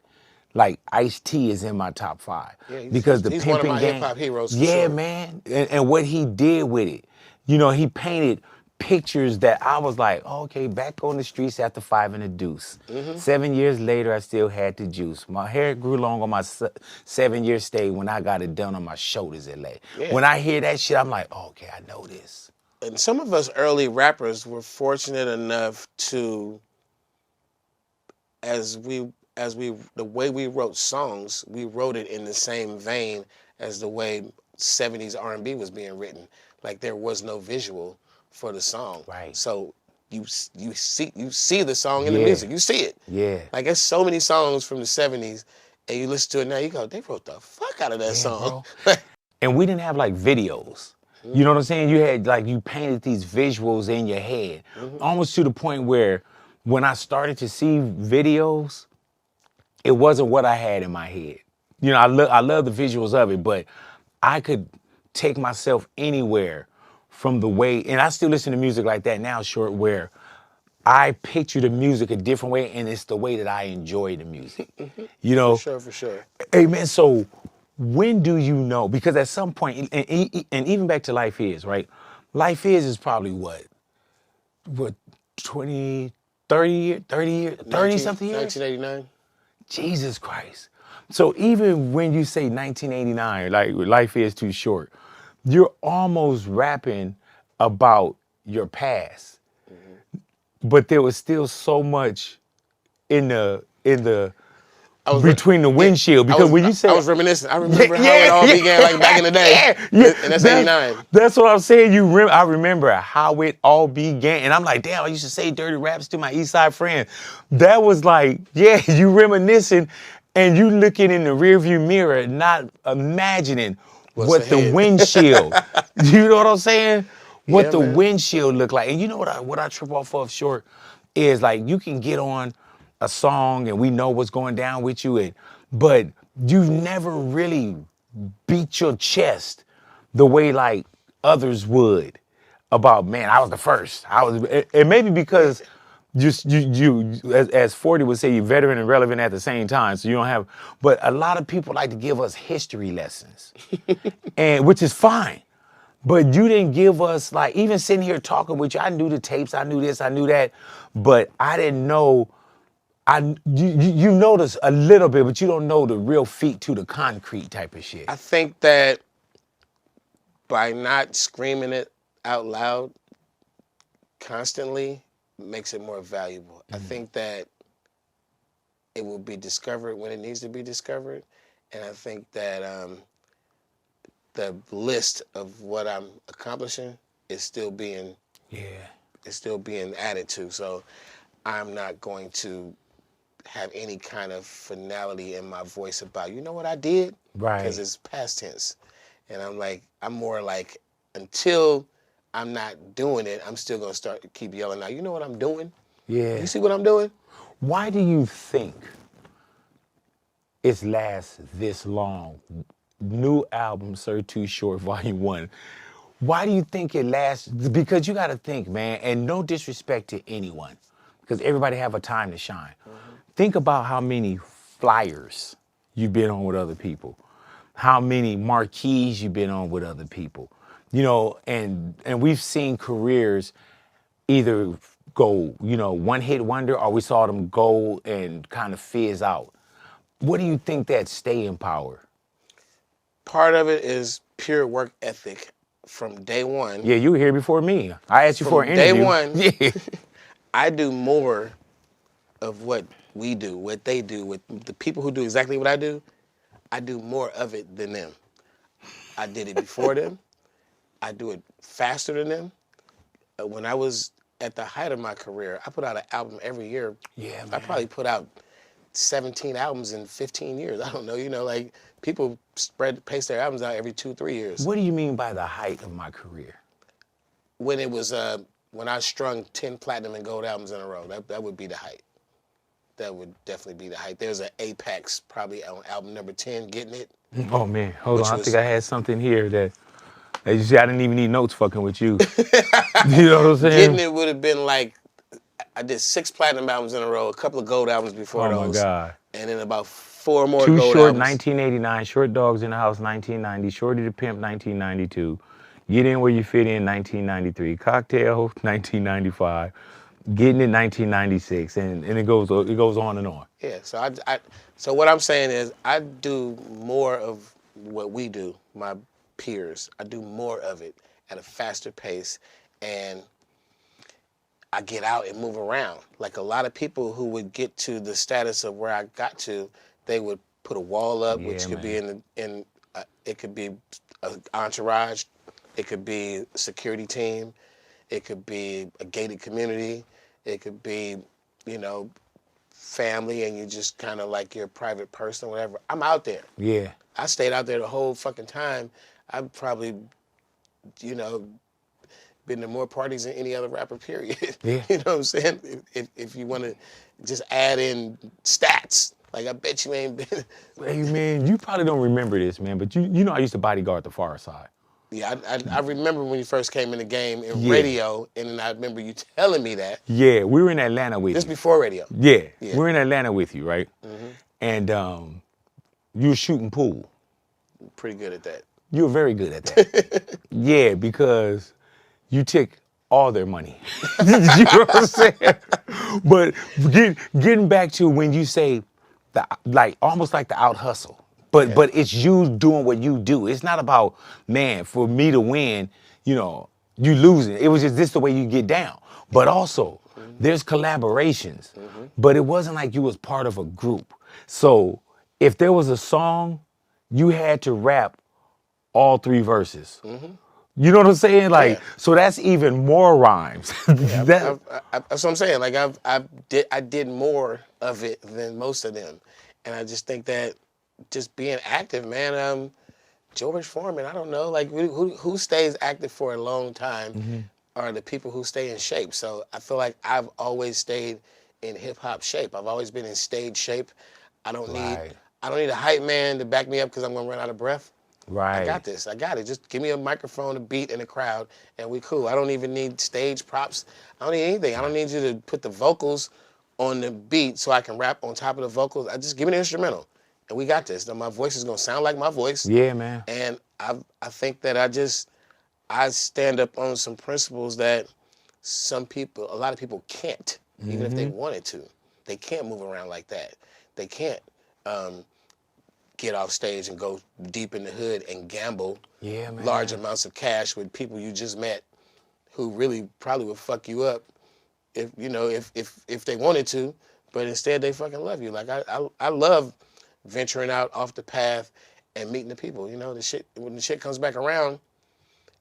like Ice-T is in my top 5. Yeah, Because the he's one of pimping my game, hip-hop heroes for yeah, sure. man. And what he did with it. He painted pictures that I was like, oh, okay, back on the streets after 5 and a deuce. 7 years later, I still had the juice. My hair grew long on my 7-year stay when I got it done on my shoulders in LA. Yeah. When I hear that shit, I'm like, oh, okay, I know this. And some of us early rappers were fortunate enough to, the way we wrote songs, we wrote it in the same vein as the way 70s R&B was being written. Like there was no visual for the song. Right. So you see the song in the Yeah. music. You see it. Yeah. Like there's so many songs from the 70s, and you listen to it now, you go, they wrote the fuck out of that song. And we didn't have like videos. You know what I'm saying? You had like, you painted these visuals in your head, almost to the point where when I started to see videos, it wasn't what I had in my head. I love the visuals of it, but I could take myself anywhere from the way, and I still listen to music like that now, Short, where I picture the music a different way, and it's the way that I enjoy the music. You know, For sure. hey man. So when do you know? Because at some point, and even back to Life Is, right? Life is probably what 20, 30 years, 30 something years. 1989. Jesus Christ. So even when you say 1989, like Life Is Too Short, you're almost rapping about your past. But there was still so much in the I was re- between the yeah, windshield, because when you I say was reminiscing. I remember how it all began, like back in the day. yeah, And that's 89. that's what I'm saying. I remember how it all began, and I'm like, damn, I used to say dirty raps to my East Side friends. That was like, yeah, you reminiscing, and you looking in the rearview mirror, not imagining What's what the ahead? windshield. You know what I'm saying? What Yeah, the man. windshield looked like. And you know what I trip off of short is, like, you can get on a song and we know what's going down with you, but you've never really beat your chest the way like others would about, man, I was the first. And maybe because as 40 would say, you're veteran and relevant at the same time. So you don't have, but a lot of people like to give us history lessons, and which is fine. But you didn't give us, like, even sitting here talking with you, I knew the tapes, I knew this, I knew that, but I didn't know. You notice a little bit, but you don't know the real feet to the concrete type of shit. I think that by not screaming it out loud constantly makes it more valuable. I think that it will be discovered when it needs to be discovered. And I think that the list of what I'm accomplishing is still being Yeah. added to. So I'm not going to have any kind of finality in my voice about, you know what I did? Right. Because it's past tense. And I'm more like, until I'm not doing it, I'm still going to keep yelling out, you know what I'm doing? Yeah. You see what I'm doing? Why do you think it's last this long? New album, Sir Too Short, Volume 1. Why do you think it lasts? Because you got to think, man, and no disrespect to anyone, because everybody have a time to shine. Think about how many flyers you've been on with other people, how many marquees you've been on with other people, you know, and we've seen careers either go, one hit wonder, or we saw them go and kind of fizz out. What do you think that staying power? Part of it is pure work ethic from day one. Yeah, you were here before me. I asked you for an Day interview. one, Yeah. I do more of what we do, what they do, with the people who do exactly what I do more of it than them. I did it before them. I do it faster than them. When I was at the height of my career, I put out an album every year. Yeah, I man. probably put out 17 albums in 15 years. I don't know, like people pace their albums out every 2-3 years. What do you mean by the height of my career? When it was, when I strung 10 platinum and gold albums in a row, that would be the height. That would definitely be the height. There's an Apex, probably on album number 10, Getting It. Oh man, hold on. I was- think I had something here that you see, I didn't even need notes fucking with you. You know what I'm saying? Getting It would have been like, I did 6 platinum albums in a row, a couple of gold albums before Oh those. my God. And then about 4 more Too gold Short, albums. 1989. Short Dogs in the House, 1990. Shorty the Pimp, 1992. Get In Where You Fit In, 1993. Cocktail, 1995. Getting It, 1996. And it goes on and on. Yeah, so what I'm saying is I do more of what we do, my peers. I do more of it at a faster pace, and I get out and move around. Like a lot of people who would get to the status of where I got to, they would put a wall up, Yeah, which could be man. it could be an entourage, it could be a security team, it could be a gated community, it could be, family, and you just kind of like you're a private person, whatever. I'm out there. Yeah. I stayed out there the whole fucking time. I've probably, been to more parties than any other rapper, period. Yeah. You know what I'm saying? If you want to just add in stats, like I bet you ain't been. Hey man, you probably don't remember this, man, but you know I used to bodyguard the Far Side. Yeah, I remember when you first came in the game in Yeah. radio, and then I remember you telling me that. Yeah, we were in Atlanta with This you. before radio. Yeah, Yeah. we were in Atlanta with you, right? And you were shooting pool. Pretty good at that. You were very good at that. Yeah, because you took all their money. You know what I'm saying? But getting back to when you say like almost like the out hustle. Yeah. But it's you doing what you do. It's not about, man, for me to win, you losing. It was just this the way you get down. But also, there's collaborations. But it wasn't like you was part of a group. So if there was a song, you had to rap all 3 verses. You know what I'm saying? Like, Yeah. so that's even more rhymes. That- That's what I'm saying. Like I did more of it than most of them, and I just think that just being active, man. George Foreman, I don't know, like who stays active for a long time are the people who stay in shape. So I feel like I've always stayed in hip hop shape. I've always been in stage shape. I don't Right. need a hype man to back me up because I'm gonna run out of breath. I right. got this. I got it. Just give me a microphone, a beat, and a crowd, and we cool. I don't even need stage props. I don't need anything. I don't need you to put the vocals on the beat so I can rap on top of the vocals. I just give me the instrumental, and we got this. Now my voice is gonna sound like my voice. Yeah, man. And I think that I stand up on some principles that a lot of people can't, even if they wanted to. They can't move around like that. They can't get off stage and go deep in the hood and gamble Yeah, man. large amounts of cash with people you just met who really probably would fuck you up if they wanted to, but instead they fucking love you. Like I love venturing out off the path and meeting the people. The shit when the shit comes back around,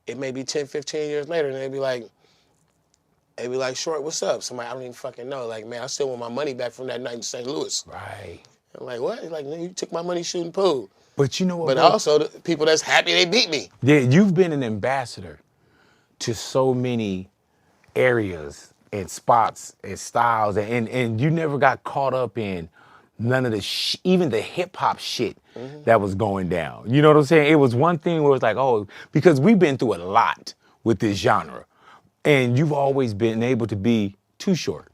it may be 10, 15 years later and they be like, Short, what's up? Somebody I don't even fucking know. Like, man, I still want my money back from that night in St. Louis. Right. I'm like, what? He's like, you took my money shooting pool. But you know what, But bro? also the people that's happy they beat me. Yeah, you've been an ambassador to so many areas and spots and styles, and you never got caught up in none of the even the hip hop shit that was going down. You know what I'm saying? It was one thing where it's like, oh, because we've been through a lot with this genre, and you've always been able to be too short.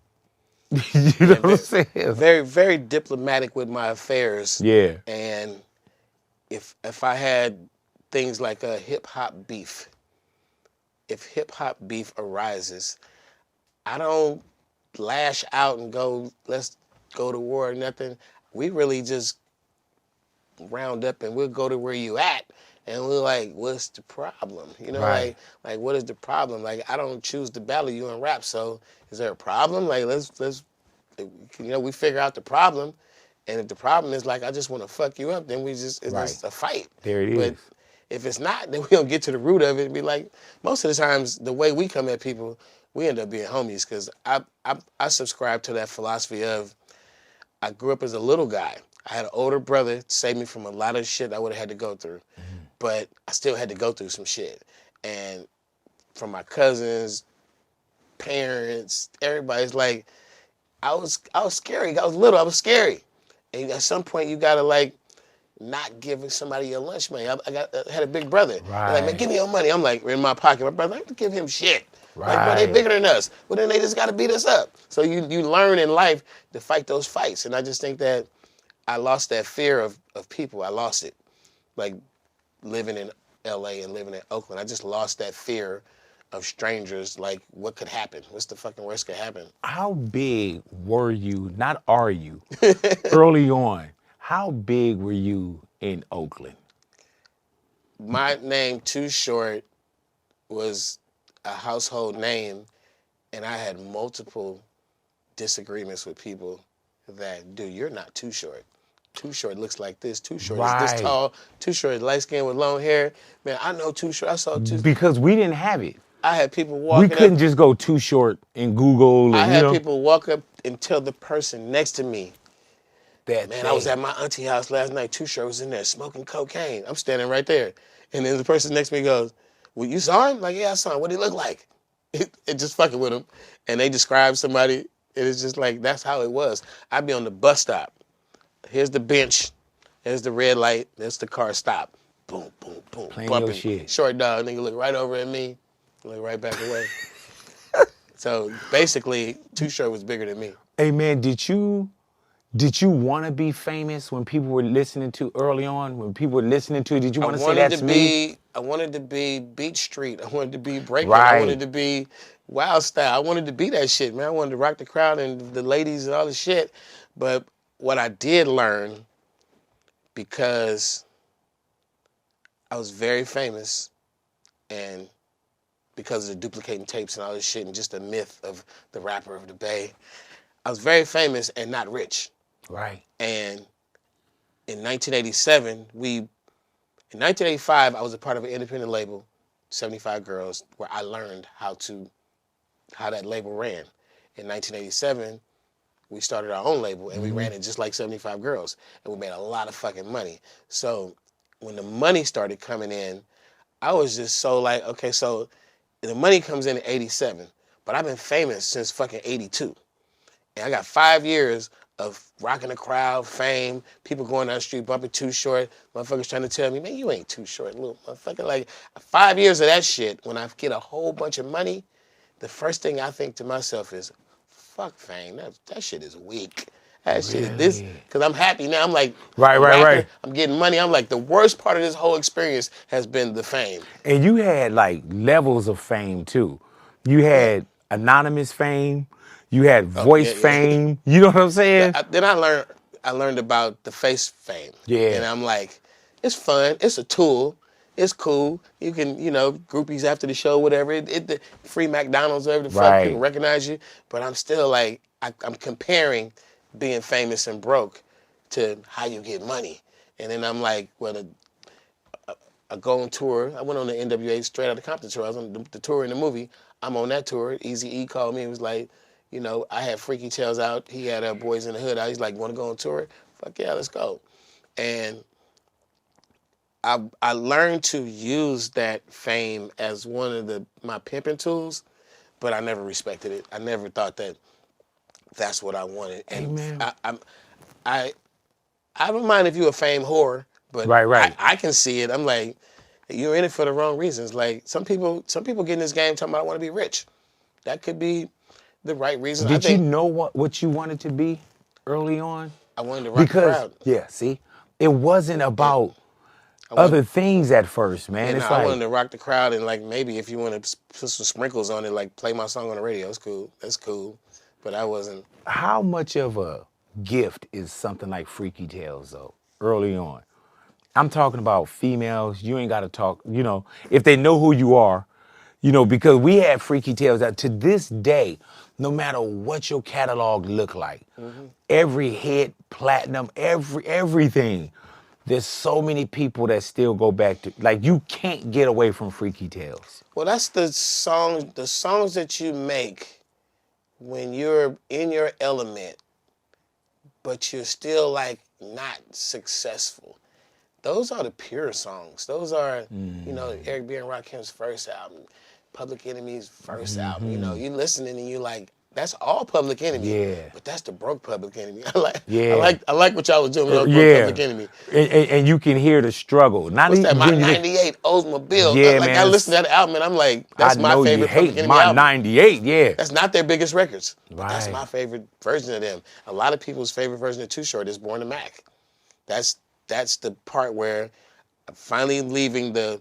You know what I'm saying? Very, very diplomatic with my affairs. Yeah. And if I had things like a hip hop beef, if hip hop beef arises, I don't lash out and go, let's go to war or nothing. We really just round up and we'll go to where you at. And we're like, what's the problem? Right. like what is the problem? Like, I don't choose to battle you in rap, so is there a problem? Like, let's we figure out the problem. And if the problem is like, I just want to fuck you up, then it's Right. just a fight. There it But is. if it's not, then we don't get to the root of it and be like, most of the times, the way we come at people, we end up being homies because I subscribe to that philosophy of, I grew up as a little guy. I had an older brother save me from a lot of shit I would have had to go through. But I still had to go through some shit. And from my cousins, parents, everybody's like, I was scary. I was little, I was scary. And at some point you gotta like not giving somebody your lunch money. I had a big brother. They're like, man, give me your money. I'm like, in my pocket. My brother, I have to give him shit. Like, bro, they Right. bigger than us. Well, then they just gotta beat us up. So you learn in life to fight those fights. And I just think that I lost that fear of people. I lost it. Like living in LA and living in Oakland. I just lost that fear of strangers. Like, what could happen? What's the fucking worst could happen? How big were you, not are you, early on, how big were you in Oakland? My name, Too Short, was a household name, and I had multiple disagreements with people that, dude, you're not Too Short. Too Short looks like this. Too Short is Right. this tall. Too Short is light skinned with long hair. Man, I know Too Short. I saw Too. Because we didn't have it. I had people We walking couldn't up. just go Too Short in Google. I And, had people walk up and tell the person next to me, that man, I was at my auntie house last night. Too Short was in there smoking cocaine. I'm standing right there. And then the person next to me goes, well, you saw him? Like, yeah, I saw him. What did he look like? It just fucking with him. And they describe somebody, and it's just like, that's how it was. I'd be on the bus stop. Here's the bench. There's the red light. There's the car stop. boom, boom, boom, Playing your bumping. shit. Short dog, nigga look right over at me, look right back away. So basically, Too Short was bigger than me. Hey man, did you want to be famous when people were listening to early on? When people were listening to, did you want to say that's me? I wanted to be Beat Street. I wanted to be breaking. I wanted Right. to be Wild Style. I wanted to be that shit, man. I wanted to rock the crowd and the ladies and all the shit. But what I did learn, because I was very famous, and because of the duplicating tapes and all this shit, and just the myth of the rapper of the Bay, I was very famous and not rich. Right. And in 1987, in 1985, I was a part of an independent label, 75 Girls, where I learned how that label ran. In 1987, we started our own label, and we ran it just like 75 Girls, and we made a lot of fucking money. So when the money started coming in, I was just so like, okay, so the money comes in 87, but I've been famous since fucking 82. And I got 5 years of rocking the crowd, fame, people going down the street bumping Too Short, motherfuckers trying to tell me, man, you ain't Too Short, little motherfucker. Like 5 years of that shit, when I get a whole bunch of money, the first thing I think to myself is, fuck fame, that shit is weak. That shit is this, because I'm happy now. I'm like, Right, I'm right, rapping, right. I'm getting money. I'm like, the worst part of this whole experience has been the fame. And you had like levels of fame too. You had anonymous fame. You had voice yeah. fame. You know what I'm saying? Then I learned about the face fame. Yeah. And I'm like, it's fun. It's a tool. It's cool. You can, groupies after the show, whatever. The free McDonald's, whatever the fuck, Right. people recognize you. But I'm still like, I'm comparing being famous and broke to how you get money. And then I'm like, well, I go on tour. I went on the NWA Straight Outta Compton tour. I was on the tour in the movie. I'm on that tour. Eazy-E called me and was like, I had Freaky Tales out. He had Boys in the Hood out. He's like, want to go on tour? Fuck yeah, let's go. And I learned to use that fame as one of my pimping tools, but I never respected it. I never thought that that's what I wanted. And Amen. I don't mind if you're a fame whore, but Right. I can see it. I'm like, you're in it for the wrong reasons. Like some people get in this game talking about I want to be rich. That could be the right reason. Did you know what you wanted to be early on? I wanted to rock the crowd. Yeah, see, it wasn't about other things at first, man. It's I wanted to rock the crowd, and like maybe if you want to put some sprinkles on it, like play my song on the radio, it's cool. That's cool. But I wasn't. How much of a gift is something like Freaky Tales though, early on? I'm talking about females. You ain't got to talk, if they know who you are, because we had Freaky Tales that to this day, no matter what your catalog look like, every hit, platinum, everything, there's so many people that still go back to, like, you can't get away from Freaky Tales. Well, that's the songs that you make when you're in your element, but you're still like not successful. Those are the pure songs. Those are, Eric B. and Rakim's first album, Public Enemy's first album. You listening and you like, that's all Public Enemy. Yeah. But that's the broke Public Enemy. I like what y'all was doing with Public Enemy. And you can hear the struggle. What's that? My 98 Oldsmobile. Yeah, man. I listened to that album and I'm like, that's my favorite Public Enemy my album. 98, yeah. That's not their biggest records. But that's Right. my favorite version of them. A lot of people's favorite version of Too Short is Born to Mac. That's the part where I'm finally leaving the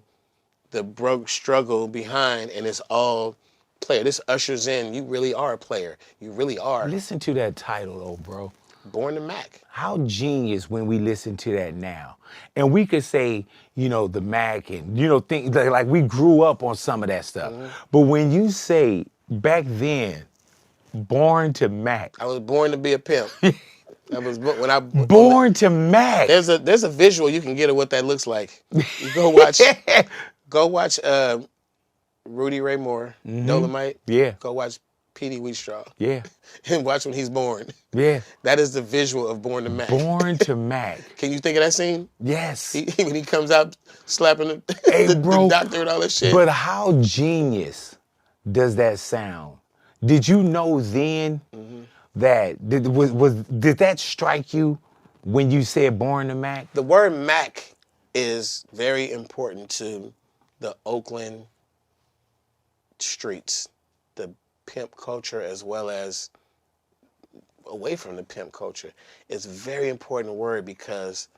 broke struggle behind, and it's all player. This ushers in, you really are a player. You really are. Listen to that title though, bro. Born to Mac. How genius when we listen to that now. And we could say, the Mac and, things like we grew up on some of that stuff. But when you say back then, Born to Mac. I was born to be a pimp. That was when I Born to Mac. There's a visual you can get of what that looks like. You go watch Rudy Ray Moore, Dolomite. Yeah. Go watch Petey Wheatstraw. Yeah. And watch when he's born. Yeah. That is the visual of Born to Mac. Born to Mac. Can you think of that scene? Yes. When he comes out slapping the doctor and all that shit. But how genius does that sound? Did you know then that did that strike you when you said Born to Mac? The word Mac is very important to the Oakland streets, the pimp culture, as well as away from the pimp culture. It's a very important word because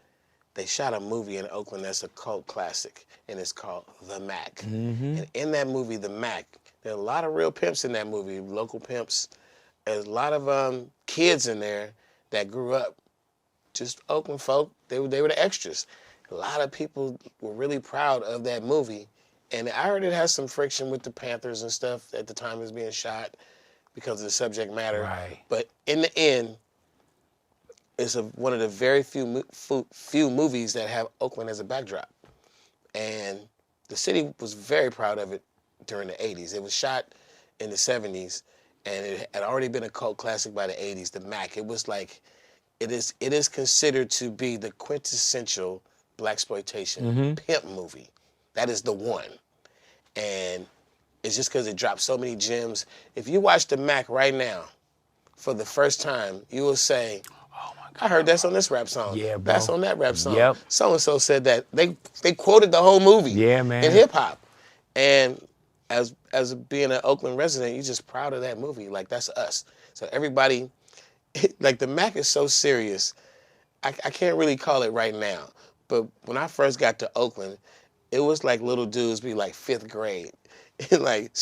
they shot a movie in Oakland that's a cult classic, and it's called The Mac. And in that movie, The Mac, there are a lot of real pimps in that movie, local pimps. There's a lot of kids in there that grew up just Oakland folk. They were the extras. A lot of people were really proud of that movie. And I heard it has some friction with the Panthers and stuff at the time it was being shot because of the subject matter. Right. But in the end, it's one of the very few movies that have Oakland as a backdrop. And the city was very proud of it during the 80s. It was shot in the 70s, and it had already been a cult classic by the 80s, The Mac. It was like, it is considered to be the quintessential blaxploitation pimp movie. That is the one. And it's just because it dropped so many gems. If you watch The Mac right now, for the first time, you will say, Oh my God. I heard that's on this rap song. Yeah, bro. That's on that rap song. Yep. So-and-so said that. They quoted the whole movie. Yeah, man. In hip-hop. And as being an Oakland resident, you're just proud of that movie. Like, that's us. So everybody, like, The Mac is so serious. I can't really call it right now. But when I first got to Oakland, it was like little dudes be like 5th grade. And like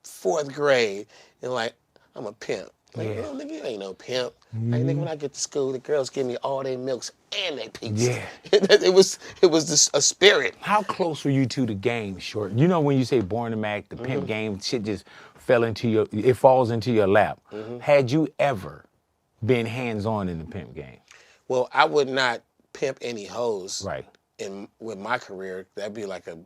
4th grade. And like, I'm a pimp. Like, Yeah. nigga, you ain't no pimp. Like, nigga, when I get to school, the girls give me all their milks and their pizza. Yeah. it was just a spirit. How close were you to the game, Short? You know when you say Born to Mac, the pimp game, shit just it falls into your lap. Had you ever been hands-on in the pimp game? Well, I would not pimp any hoes. Right. With my career. That'd be like a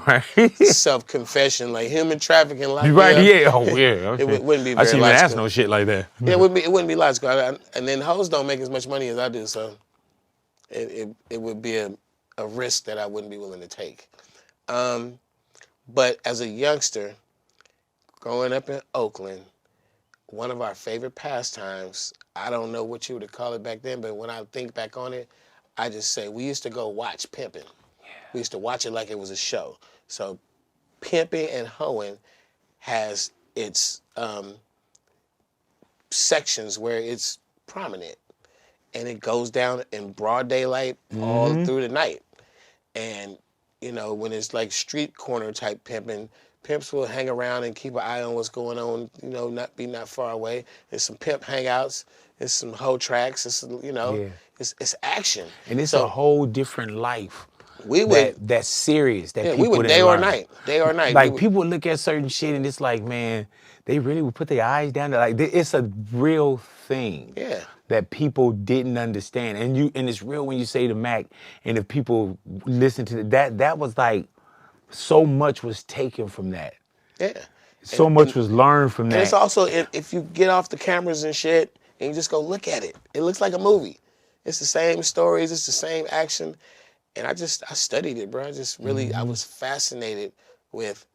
Right. self-confession, like human trafficking. Like, Right, yeah. Oh, yeah. It wouldn't be I very shouldn't even ask logical. no shit like that. Yeah, it wouldn't be logical. And then hoes don't make as much money as I do, so it would be a risk that I wouldn't be willing to take. But as a youngster, growing up in Oakland, one of our favorite pastimes, I don't know what you would call it back then, but when I think back on it, I just say we used to go watch pimping. Yeah. We used to watch it like it was a show. So pimping and hoeing has its sections where it's prominent, and it goes down in broad daylight all through the night. And you know, when it's like street corner type pimping, pimps will hang around and keep an eye on what's going on. You know, not far away. There's some pimp hangouts. There's some hoe tracks. It's it's action. And it's a whole different life. We would that's serious. That people we would day or night. Like people would look at certain shit and it's like, man, they really would put their eyes down there. Like it's a real thing. Yeah. That people didn't understand. And it's real when you say the Mac. And if people listen to that was like so much was taken from that. Yeah. So much was learned from that. And it's also if you get off the cameras and shit and you just go look at it, it looks like a movie. It's the same stories, it's the same action. And I studied it, bro. I just really, I was fascinated with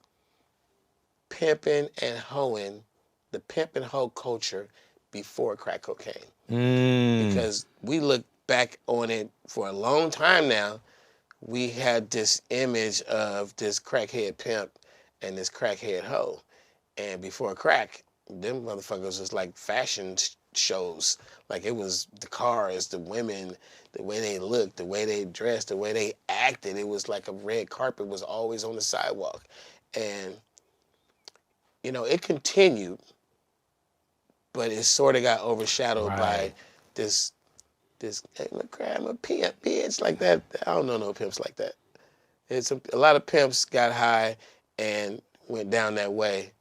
pimping and hoeing, the pimp and hoe culture before crack cocaine. Because we look back on it for a long time now. We had this image of this crackhead pimp and this crackhead hoe. And before crack, them motherfuckers was like fashion shows. Like it was the cars, the women, the way they looked, the way they dressed, the way they acted. It was like a red carpet was always on the sidewalk. And, you know, it continued, but it sort of got overshadowed by this, hey, I'm a pimp, bitch, like that. I don't know no pimps like that. It's a lot of pimps got high and went down that way.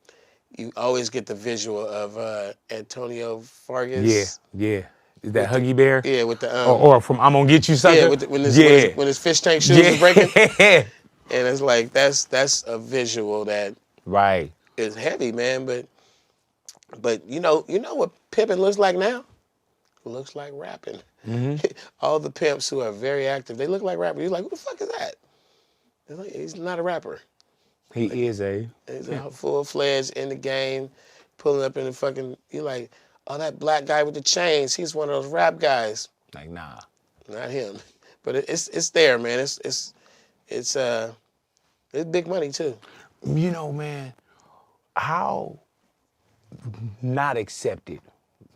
You always get the visual of Antonio Fargas. Yeah. Is that Huggy Bear? Yeah, with the or from I'm Gonna Get You Sucker? Yeah, when his fish tank shoes was breaking. And it's like that's a visual that is heavy, man. But you know what pimping looks like now? It looks like rapping. All the pimps who are very active, they look like rappers. You're like, who the fuck is that? Like, he's not a rapper. He's a full-fledged in the game, pulling up in the fucking, you're like, oh, that black guy with the chains, he's one of those rap guys. Like, nah. Not him. But it's there, man. It's big money too. You know, man, how not accepted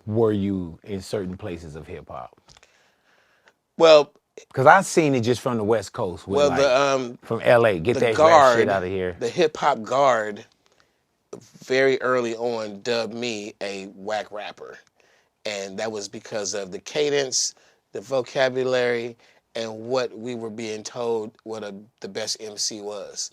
were you in certain places of hip hop? Well, Because I've seen it just from the West Coast with like from LA. Get the that rap shit guard, out of here. the hip hop guard, very early on dubbed me a whack rapper, and that was because of the cadence, the vocabulary, and what we were being told what the best MC was.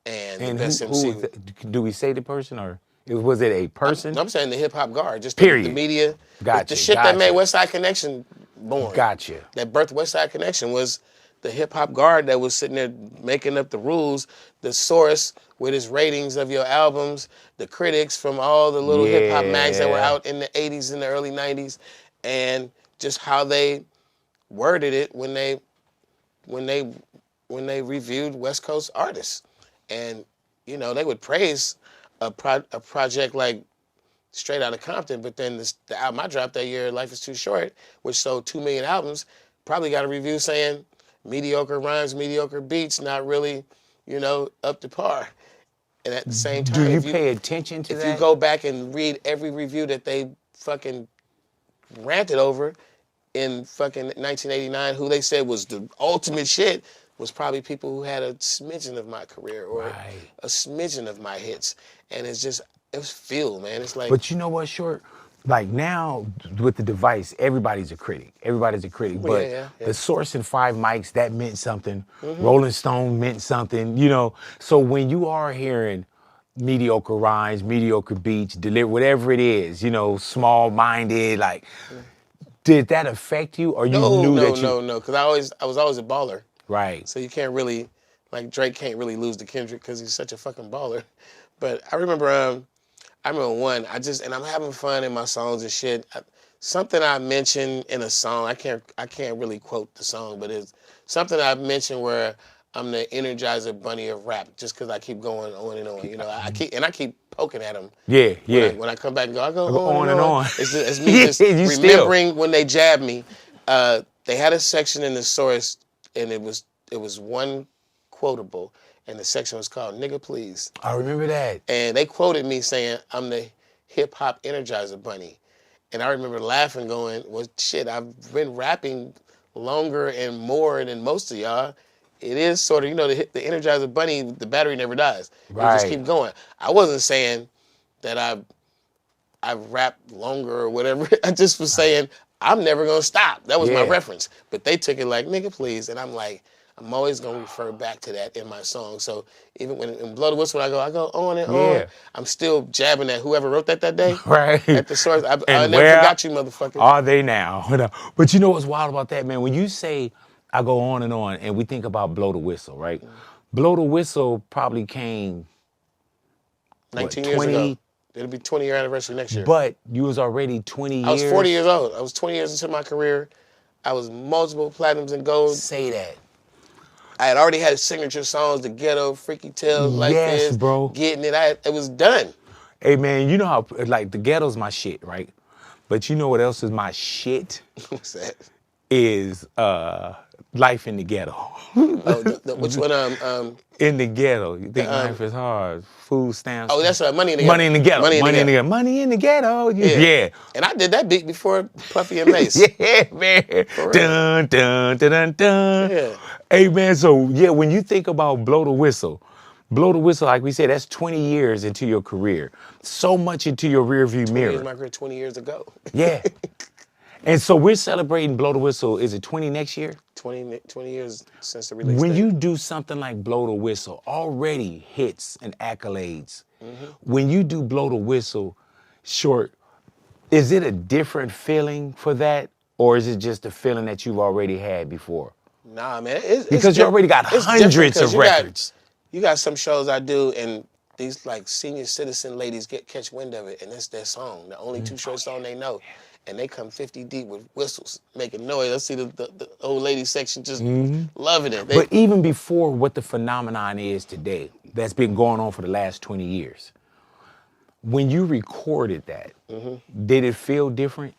And the best who MC. was that? Do we say the person or was it a person? I'm saying the hip hop guard, just the Period. media. Gotcha, The shit that made gotcha. West Side Connection born. Gotcha. That birthed West Side Connection was the hip hop guard that was sitting there making up the rules, the source with his ratings of your albums, the critics from all the little hip hop mags that were Yeah. out in the 80s and the early 90s, and just how they worded it when they reviewed West Coast artists. And, you know, they would praise a project like Straight Outta Compton, but then the album I dropped that year, Life Is Too Short, which sold 2 million albums, probably got a review saying mediocre rhymes, mediocre beats, not really, you know, up to par. And at the same time, Do you pay attention to if that? you go back and read every review that they fucking ranted over in fucking 1989, who they said was the ultimate shit, was probably people who had a smidgen of my career or Right. a smidgen of my hits. And it's just, it's feel, man. It's like, But you know what, Short? Like now with the device, everybody's a critic. Everybody's a critic. Well, But yeah. the Source and 5 mics, that meant something. Rolling Stone meant something, you know. So when you are hearing mediocre rhymes, mediocre beats, deliver whatever it is, you know, small-minded, like, did that affect you? Or you knew that you no, because I was always a baller. Right. So you can't really, like Drake can't really lose to Kendrick because he's such a fucking baller. But I remember one, and I'm having fun in my songs and shit. Something I mentioned in a song, I can't really quote the song, but it's something I mentioned where I'm the Energizer Bunny of rap, just because I keep going on and on. You know, I keep poking at him. Yeah, yeah. When I come back and go, I go on and on. It's me just You remembering when they jabbed me. They had a section in the Source, and it was one quotable, and the section was called "Nigga Please." I remember that. And they quoted me saying, I'm the hip hop Energizer Bunny. And I remember laughing, going, well, shit, I've been rapping longer and more than most of y'all. It is sort of, you know, the Energizer Bunny, the battery never dies. You just Right. keep going. I wasn't saying that I rap longer or whatever. I just was saying, I'm never going to stop. That was my Yeah. reference. But they took it like, nigga, please. And I'm like, I'm always going to refer back to that in my song. So even when in Blow the Whistle, I go on and on. Yeah. I'm still jabbing at whoever wrote that day. Right. At the Source. I And never where forgot you, motherfucker. Are they now? But you know what's wild about that, man? When you say I go on, and we think about Blow the Whistle, right? Blow the Whistle probably came 19 what, years 20 ago. It'll be 20-year anniversary next year. But you was already 20 years. I was 40 years old. I was 20 years into my career. I was multiple platinums and gold. Say that. I had already had signature songs, The Ghetto, Freaky Tale, Like Yes, This, bro. Getting It. It was done. Hey, man, you know how, like, the ghetto's my shit, right? But you know what else is my shit? What's that? Is Life in the Ghetto. Oh, which one? In the Ghetto. You think life is hard. Food stamps. Oh, that's Money in the Ghetto. Money in the Ghetto. Money in the Ghetto. Money in the Ghetto. Yeah. And I did that beat before Puffy and Mace. Yeah, man. Dun, dun, dun, dun, dun. Yeah. Hey, man, so, yeah, when you think about Blow the Whistle, like we said, that's 20 years into your career. So much into your rearview mirror. Years of my career, 20 years ago. Yeah. And so we're celebrating Blow the Whistle. Is it 20 next year? 20 years since the release When date. you do something like Blow the Whistle, already hits and accolades. When you do Blow the Whistle, Short, is it a different feeling for that? Or is it just a feeling that you've already had before? Nah, man. It's Because you already got it's different hundreds 'cause of records. You got some shows I do, and these like senior citizen ladies catch wind of it, and it's their song, the only two short song they know. And they come 50 deep with whistles, making noise. I see the old lady section just loving it. But even before what the phenomenon is today, that's been going on for the last 20 years, when you recorded that, did it feel different?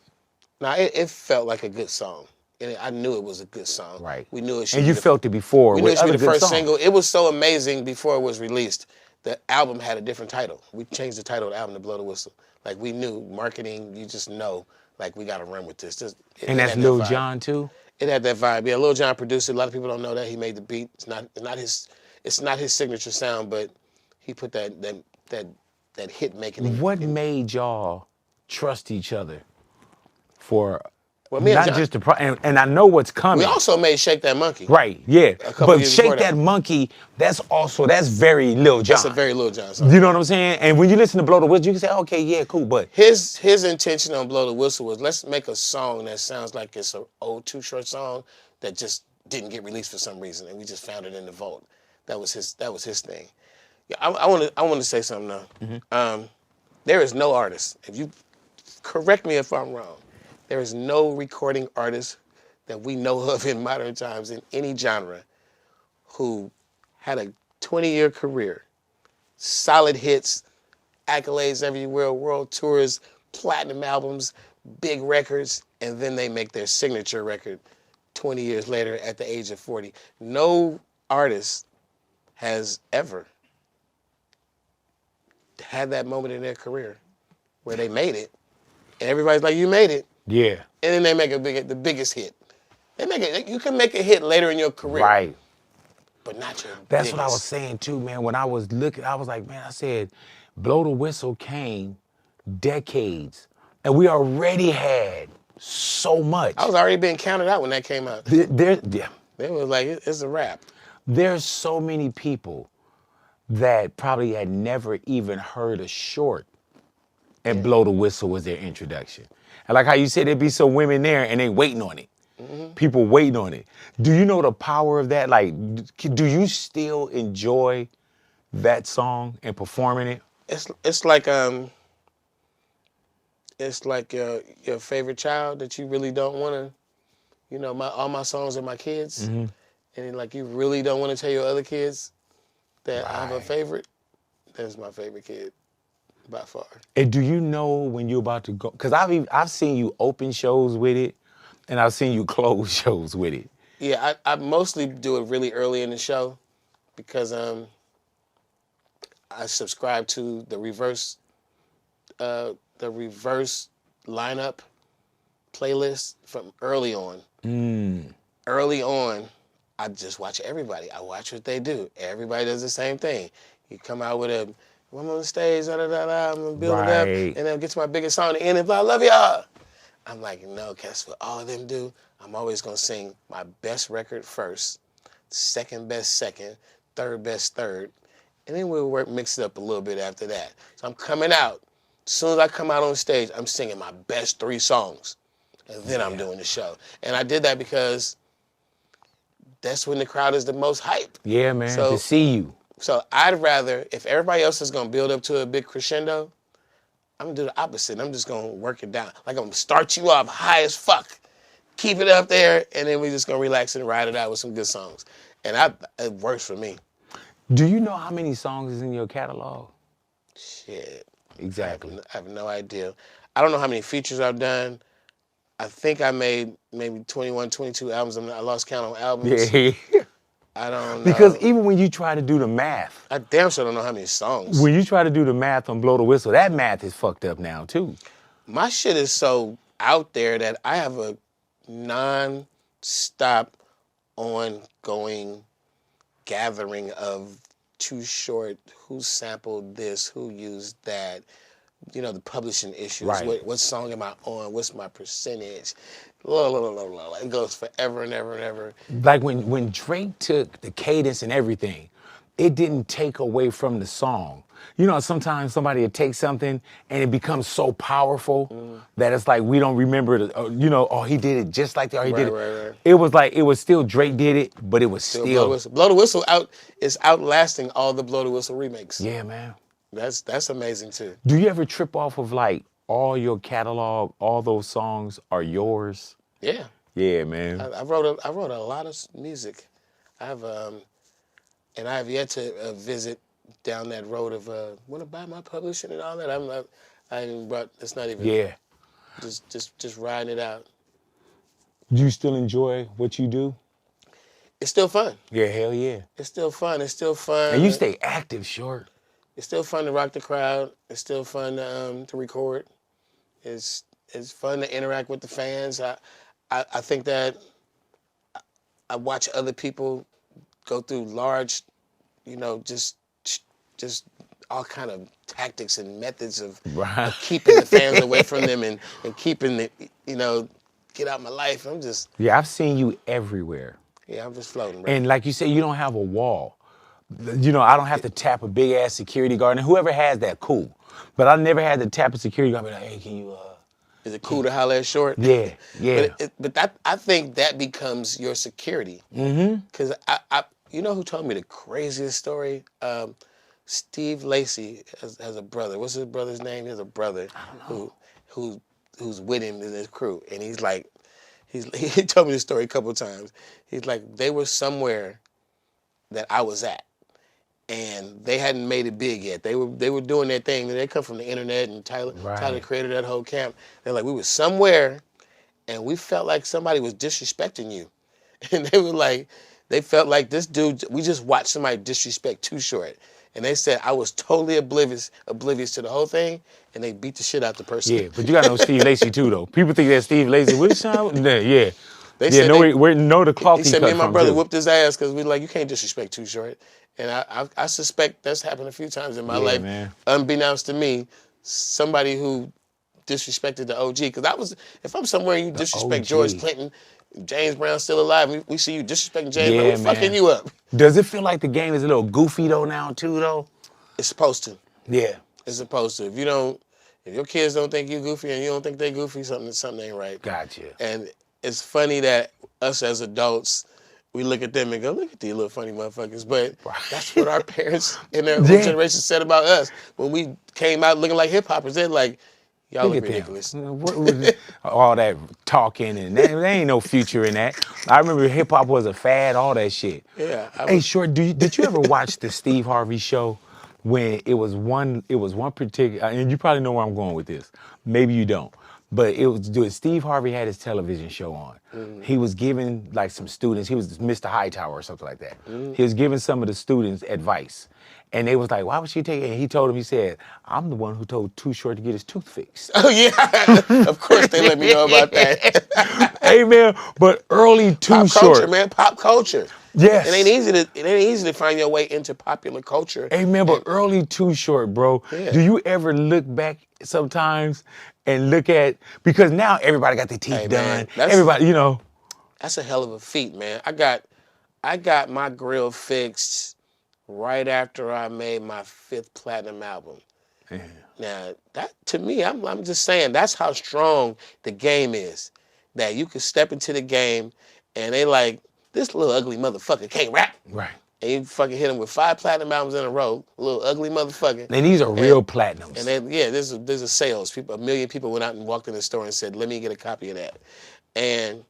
Now, it felt like a good song. and I knew it was a good song. Right. We knew it should And be you felt it before we knew with it should be other the good first songs. single. It was so amazing before it was released. The album had a different title. We changed the title of the album to Blow the Whistle. Like, we knew marketing, you just know, like, we got to run with this. And that's had that Lil vibe. Jon too? It had that vibe. Yeah, Lil Jon produced it. A lot of people don't know that. He made the beat. It's not his signature sound, but he put that hit making. What made y'all trust each other for Well, me and not John, just the and I know what's coming. we also made Shake That Monkey. Right, yeah. couple But years before Shake That Monkey, that's very Lil Jon. That's a very Lil Jon song. You know what I'm saying? And when you listen to Blow the Whistle, you can say, okay, yeah, cool, but His intention on Blow the Whistle was, let's make a song that sounds like it's an old Too Short song that just didn't get released for some reason, and we just found it in the vault. That was his thing. Yeah, I want to say something now. There is no artist. If you correct me if I'm wrong, there is no recording artist that we know of in modern times in any genre who had a 20-year career, solid hits, accolades everywhere, world tours, platinum albums, big records, and then they make their signature record 20 years later at the age of 40. No artist has ever had that moment in their career where they made it, and everybody's like, you made it. yeah. And then they make the biggest hit. You can make a hit later in your career. Right. But not your That's biggest. what I was saying too, man. When I was looking, I was like, man, I said, Blow the Whistle came decades, and we already had so much. I was already being counted out when that came out. Yeah. They was like, it's a wrap. There's so many people that probably had never even heard a short, and Blow the Whistle was their introduction. And like how you said, there'd be some women there and they waiting on it. People waiting on it. Do you know the power of that? Like, do you still enjoy that song and performing it? It's like your favorite child that you really don't want to, all my songs are my kids, and like you really don't want to tell your other kids that I have a favorite. That's my favorite kid by far. And do you know when you're about to go? Because I've seen you open shows with it, and I've seen you close shows with it. Yeah, I mostly do it really early in the show because I subscribe to the reverse lineup playlist from early on. Early on, I just watch everybody. I watch what they do. Everybody does the same thing. You come out with I'm on the stage, I'm gonna build it up, and then get to my biggest song at the end, and I love y'all. I'm like, no, guess what all of them do? I'm always gonna sing my best record first, second best second, third best third, and then we'll mix it up a little bit after that. So I'm coming out. As soon as I come out on stage, I'm singing my best 3 songs, and then I'm doing the show. And I did that because that's when the crowd is the most hype. Yeah, man, to see you. So I'd rather, if everybody else is gonna build up to a big crescendo, I'm gonna do the opposite. I'm just gonna work it down. Like, I'm gonna start you off high as fuck, keep it up there, and then we just gonna relax and ride it out with some good songs. And it works for me. Do you know how many songs is in your catalog? Shit. Exactly. I have no idea. I don't know how many features I've done. I think I made maybe 21, 22 albums. I lost count on albums. Yeah. I don't know. Because even when you try to do the math, I damn sure don't know how many songs. when you try to do the math on Blow the Whistle, that math is fucked up now too. My shit is so out there that I have a non-stop, ongoing gathering of Too Short, who sampled this, who used that, the publishing issues. Right. What song am I on? What's my percentage? It goes forever and ever and ever. Like when Drake took the cadence and everything, it didn't take away from the song. Sometimes somebody will take something and it becomes so powerful that it's like we don't remember, he did it just like that, or he did it. Right. It was still Drake did it, but it was still. Blow the Whistle is outlasting all the Blow the Whistle remakes. Yeah, man. That's amazing too. Do you ever trip off of like all your catalog, all those songs are yours? Yeah. Yeah, man. I wrote a lot of music. I have and I have yet to visit down that road of want to buy my publishing and all that. I ain't brought. It's not even. Yeah. Just riding it out. Do you still enjoy what you do? It's still fun. Yeah, hell yeah. It's still fun. It's still And you fun. stay active, short. It's still fun to rock the crowd. It's still fun to record. It's it's fun to interact with the fans. I think that I watch other people go through large, just all kind of tactics and methods Right. of keeping the fans away from them and keeping the, get out my life. I'm just, Yeah, I've seen you everywhere. yeah, I'm just floating, bro. And like you say, you don't have a wall. You know, I don't have to tap a big ass security guard. And whoever has that, cool. But I never had to tap a security guard and be like, hey, can you, Is it cool to holler at short? Yeah, yeah. But that I think that becomes your security. Mm-hmm. Because you know who told me the craziest story? Steve Lacy has a brother. What's his brother's name? He has a brother who's with him in his crew, and he's like, he told me this story a couple of times. He's like, they were somewhere that I was at, and they hadn't made it big yet. They were doing their thing. They come from the internet, and Tyler Right. created that whole camp. They're like, we were somewhere, and we felt like somebody was disrespecting you, and they felt like this dude. We just watched somebody disrespect Too Short, and they said I was totally oblivious to the whole thing, and they beat the shit out the person. Yeah, but you got to know Steve Lacy too, though. People think that Steve Lacy, which Sean? Yeah. They Yeah, said know the cloth he he said cut me and my from, brother too. whooped his ass because we like, you can't disrespect Too Short, and I suspect that's happened a few times in my Yeah, life, man. unbeknownst to me, somebody who disrespected the OG. Because if I'm somewhere and you disrespect OG. George Clinton, James Brown's still alive, we see you disrespecting James Brown, Yeah, we fucking man. you up. Does it feel like the game is a little goofy, though, now, too, though? It's supposed to. Yeah. It's supposed to. If your kids don't think you goofy and you don't think they goofy, something ain't right. Gotcha. And it's funny that us as adults, we look at them and go, look at these little funny motherfuckers. But that's what our parents in their Yeah. generation said about us. When we came out looking like hip hoppers, they're like, y'all Look look at ridiculous. them. What was all that talking and that? There ain't no future in that. I remember hip hop was a fad, all that shit. Yeah. Hey, Short, did you ever watch the Steve Harvey show when it was one particular, and you probably know where I'm going with this. Maybe you don't. But it was Steve Harvey had his television show on. He was giving like some students, he was Mr. Hightower or something like that. He was giving some of the students advice. And they was like, why would she take it? And he told him, he said, I'm the one who told Too Short to get his tooth fixed. Oh, yeah. Of course they let me know about that. Hey, man, but early Too Pop Short. culture, man. Pop culture. Yes. It ain't easy to find your way into popular culture. Hey, man, but early Too Short, bro. Yeah. Do you ever look back sometimes and look at, because now everybody got their teeth Hey, man, done. Everybody, you know. That's a hell of a feat, man. I got my grill fixed right after I made my 5th platinum album. Yeah. Now, that to me, I'm just saying that's how strong the game is. That you can step into the game and they like, this little ugly motherfucker can't rap. Right. And you fucking hit him with 5 platinum albums in a row, little ugly motherfucker. And these are real platinums. And then, yeah, there's a sales. A million people went out and walked in the store and said, let me get a copy of that. And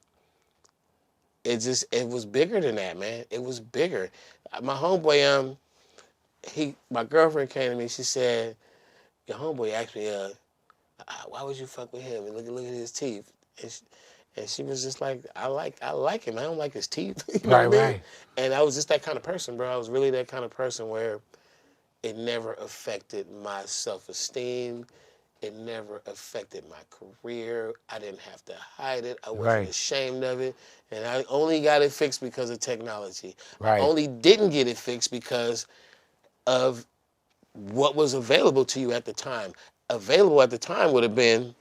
it was bigger than that, man. It was bigger. My homeboy, my girlfriend came to me, she said, your homeboy asked me, why would you fuck with him? And look at his teeth. And she was just like, I like him. I don't like his teeth. You know what I mean? Right. And I was just that kind of person, bro. I was really that kind of person where it never affected my self-esteem. It never affected my career. I didn't have to hide it. I wasn't ashamed of it. And I only got it fixed because of technology. Right. I only didn't get it fixed because of what was available to you at the time. Available at the time would have been,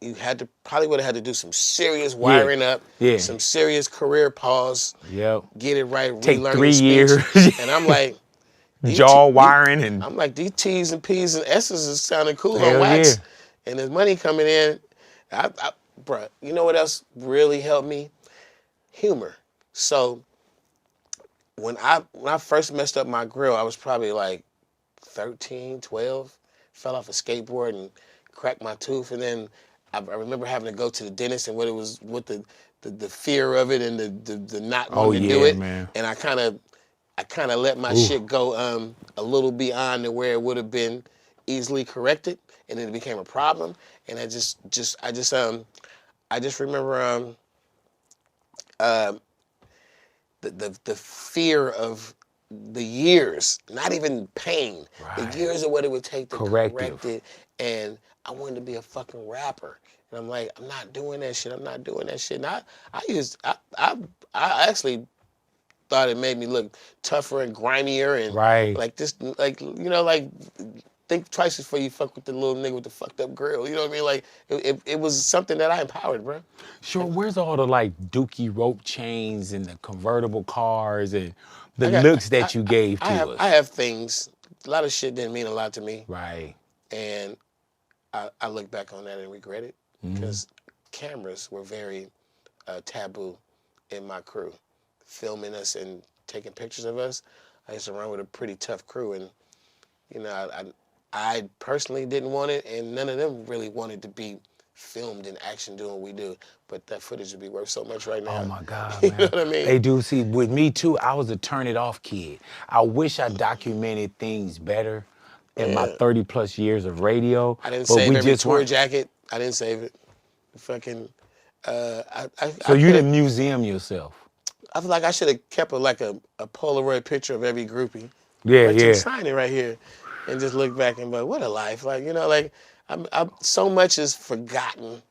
you probably would have had to do some serious wiring up, some serious career pause, get it right, take relearn 3 your years. speech. And I'm like, jaw wiring and I'm like, these T's and P's and S's is sounding cool Hell on wax. yeah. And there's money coming in. Bruh, you know what else really helped me? Humor. So when I first messed up my grill, I was probably like 13, 12, fell off a skateboard and cracked my tooth. And then I remember having to go to the dentist and what the fear of it and the not wanting to do it. Man. And I kind of let my shit go a little beyond to where it would have been easily corrected, and then it became a problem. And I I just remember um, the fear of the years, not even pain, the Right. years of what it would take to correct Corrective. it. And I wanted to be a fucking rapper. And I'm like, I'm not doing that shit. I'm not doing that shit. And I actually thought it made me look tougher and grimier and Right. like this, like, like think twice before you fuck with the little nigga with the fucked up grill. You know what I mean? Like, it was something that I empowered, bro. Sure, where's all the like dookie rope chains and the convertible cars and the I got, looks that you gave to I us? have things. A lot of shit didn't mean a lot to me, Right. and I look back on that and regret it because cameras were very taboo in my crew. Filming us and taking pictures of us, I used to run with a pretty tough crew, and you know, I personally didn't want it, and none of them really wanted to be filmed in action doing what we do. But that footage would be worth so much right Oh now. my God, You know man. what I mean? They do see with me too, I was a turn it off kid. I wish I documented things better in my Yeah. 30 plus years of radio, I didn't but save we every just tour weren't. jacket. I didn't save it. Fucking, So I you could have. didn't museum yourself. I feel like I should have kept a Polaroid picture of every groupie. Yeah, Let you yeah. sign it right here, and just look back and be like, what a life! Like like so much is forgotten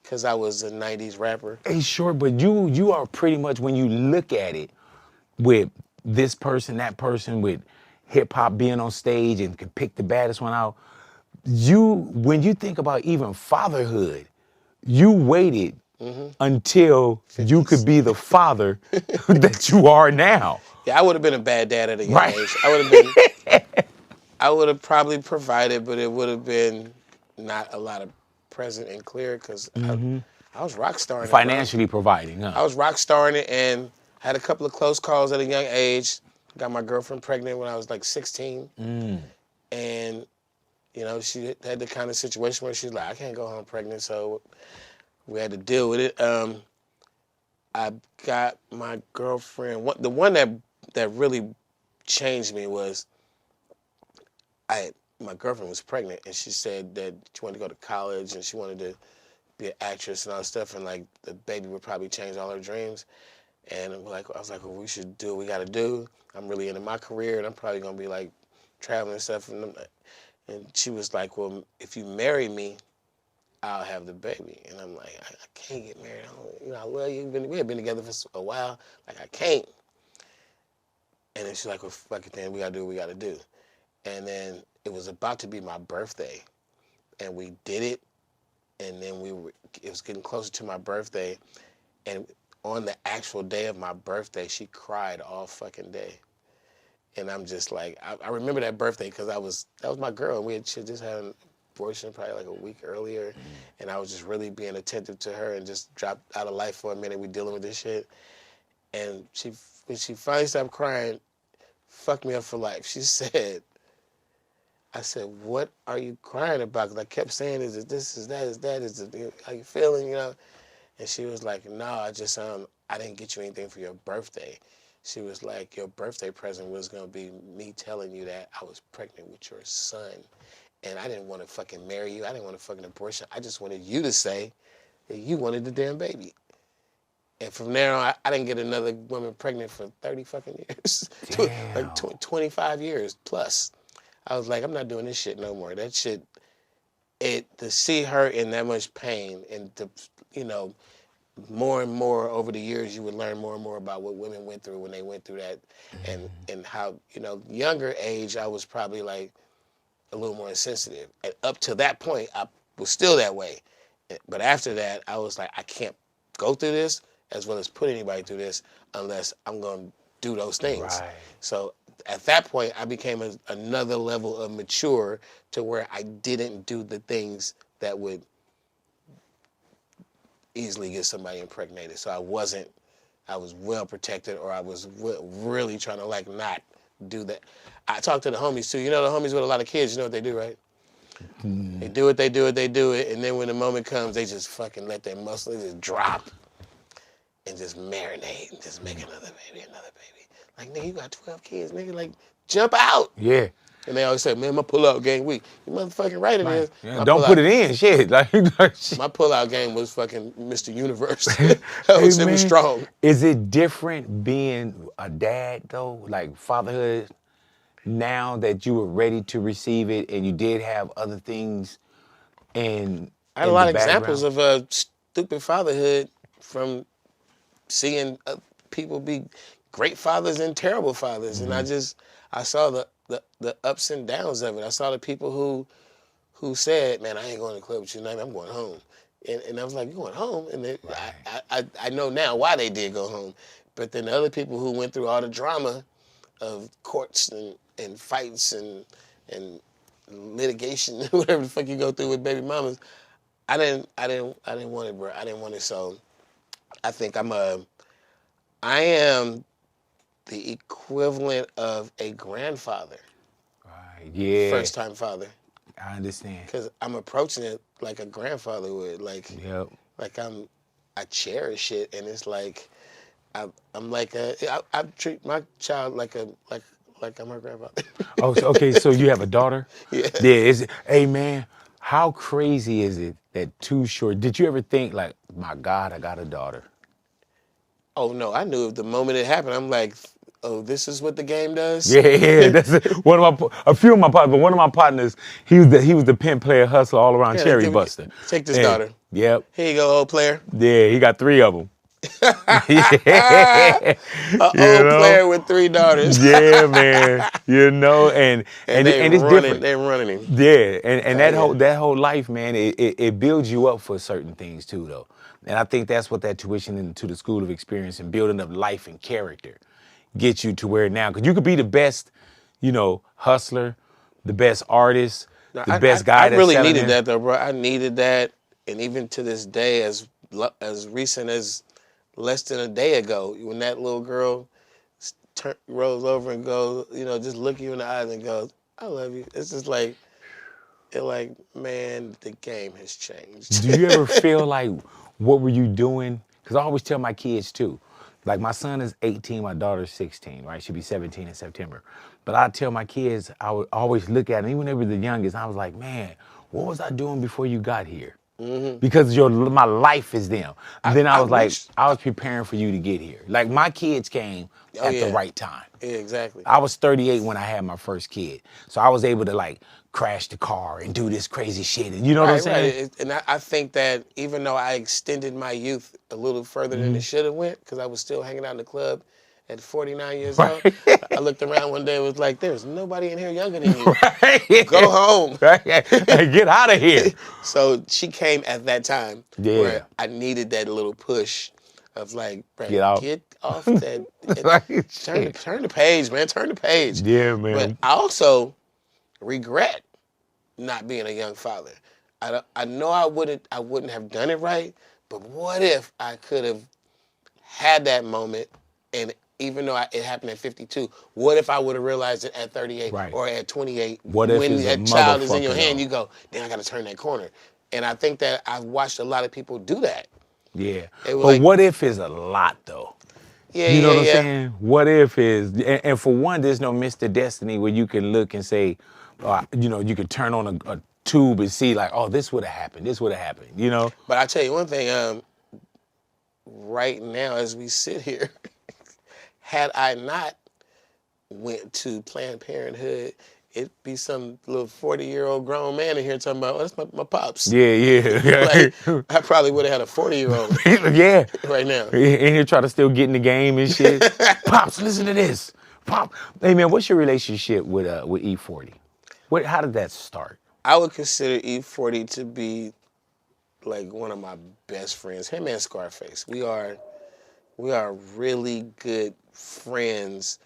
because I was a '90s rapper. Hey, sure, but you are pretty much when you look at it with this person, that person, with hip hop being on stage and can pick the baddest one out. When you think about even fatherhood, you waited until you could 50s. be the father that you are now. Yeah, I would have been a bad dad at a young Right. age. I would have probably provided, but it would have been not a lot of present and clear because I was rock starring it, bro. Financially providing, huh? I was rock starring it and had a couple of close calls at a young age. Got my girlfriend pregnant when I was like 16. And, she had the kind of situation where she's like, I can't go home pregnant, so we had to deal with it. I got my girlfriend, the one that really changed me was my girlfriend was pregnant and she said that she wanted to go to college and she wanted to be an actress and all that stuff and like the baby would probably change all her dreams. And I was like, well, we should do what we got to do. I'm really into my career and I'm probably gonna be like traveling and stuff. And she was like, well, if you marry me, I'll have the baby. And I'm like, I can't get married. I love you. We had been together for a while. Like I can't. And then she's like, well, fuck it then. We gotta do what we gotta do. And then it was about to be my birthday, and we did it. And then it was getting closer to my birthday, and on the actual day of my birthday, she cried all fucking day. And I'm just like, I remember that birthday because that was my girl, and she just had an abortion probably like a week earlier, and I was just really being attentive to her and just dropped out of life for a minute. We dealing with this shit, and when she finally stopped crying, fucked me up for life. She said, I said, what are you crying about? Because I kept saying, is it this, is that, is that, is it, how you feeling, And she was like, no, I didn't get you anything for your birthday. She was like, your birthday present was going to be me telling you that I was pregnant with your son. And I didn't want to fucking marry you. I didn't want to fucking abortion. I just wanted you to say that you wanted the damn baby. And from there on, I didn't get another woman pregnant for 30 fucking years. Like Damn. 25 years plus. I was like, I'm not doing this shit no more. That shit, to see her in that much pain and to, more and more over the years, you would learn more and more about what women went through when they went through that and how, younger age, I was probably like a little more insensitive. And up to that point, I was still that way. But after that, I was like, I can't go through this as well as put anybody through this unless I'm going to do those things. Right. So at that point, I became another level of mature to where I didn't do the things that would easily get somebody impregnated. So I was well protected, or I was really trying to like not do that. I talked to the homies too. The homies with a lot of kids, you know what they do, right? They do it, and then when the moment comes, they just fucking let their muscles just drop and just marinate and just make another baby. Like, nigga, you got 12 kids, nigga, like, jump out. Yeah. And they always say, man, my pull-out game weak. You motherfucking right it Right. is. Yeah, don't put it in. Shit. Like, My pull-out game was fucking Mr. Universe. It hey was man, strong. is it different being a dad though? Like fatherhood now that you were ready to receive it and you did have other things I had a in the lot of examples background? of stupid fatherhood from seeing people be great fathers and terrible fathers. And I saw the ups and downs of it. I saw the people who said, man, I ain't going to the club with you tonight. I'm going home. And I was like, you going home? And I know now why they did go home. But then the other people who went through all the drama of courts and fights and litigation, whatever the fuck you go through with baby mamas, I didn't want it, bro. I didn't want it. So I think I am the equivalent of a grandfather, Right. Yeah. first time father. I understand. Because I'm approaching it like a grandfather would. Yep. Like I cherish it, and it's like I'm like I treat my child like I'm her grandfather. Oh, so, okay. So you have a daughter? Yeah. Yeah. Hey, man, how crazy is it that Too Short? Did you ever think like, my God, I got a daughter? Oh no, I knew the moment it happened. I'm like, oh, this is what the game does. Yeah, yeah. That's it. A few of my partners, but one of my partners, he was the pimp player hustler all around Yeah, Cherry Buster. take this And, daughter. yep. Here you go, old player. Yeah, he got 3 of them. An You old know? player with 3 daughters. Yeah, man. You know, and And it's different. they running him. Yeah, and Oh yeah. that whole life, man, it builds you up for certain things too, though. And I think that's what that tuition into the school of experience and building up life and character gets you to where now. Because you could be the best, hustler, the best artist, No, the best guy I that's really selling needed it. that though, bro. I needed that, and even to this day, as recent as less than a day ago, when that little girl rolls over and goes, just look you in the eyes and goes, "I love you." It's just like, man, the game has changed. Do you ever feel like, what were you doing? Because I always tell my kids too. Like my son is 18, my daughter's 16, right? She'll be 17 in September. But I tell my kids, I would always look at them, even when they were the youngest, I was like, man, what was I doing before you got here? Because my life is them. Then I I was like, wish. I was preparing for you to get here. Like my kids came Oh at the yeah, right time. yeah, exactly. I was 38 when I had my first kid. So I was able to like crash the car and do this crazy shit. And you know what I'm Right, right. saying? And I think that even though I extended my youth a little further than it should have went, because I was still hanging out in the club at 49 years old, Right. I looked around one day and was like, there's nobody in here younger than you. Right. Go home. Right. Hey, get out of here. So she came at that time Yeah. where I needed that little push of like, Get out. get off that. Like, Turn the page, man. Turn the page. yeah, But man. I also regret not being a young father. I know I wouldn't have done it right, but what if I could have had that moment, and even though it happened at 52, what if I would have realized it at 38 Right. or at 28? What if When it's a that child is in your motherfucker, hand, though? you go, damn, I got to turn that corner. And I think that I've watched a lot of people do that. Yeah. It was But like, what if is a lot though? yeah, You know yeah, what I'm yeah. saying? What if is, and for one, there's no Mr. Destiny where you can look and say, you can turn on a tube and see like, oh, this would have happened. This would have happened. But I tell you one thing, right now as we sit here, had I not went to Planned Parenthood, it'd be some little 40-year-old grown man in here talking about, oh, that's my pops. Yeah, yeah. Like, I probably would have had a 40-year-old Yeah. right now. In here trying to still get in the game and shit. Pops, listen to this. Pop. Hey man, what's your relationship with E40? How did that start? I would consider E40 to be like one of my best friends. Him and Scarface. We are really good friends.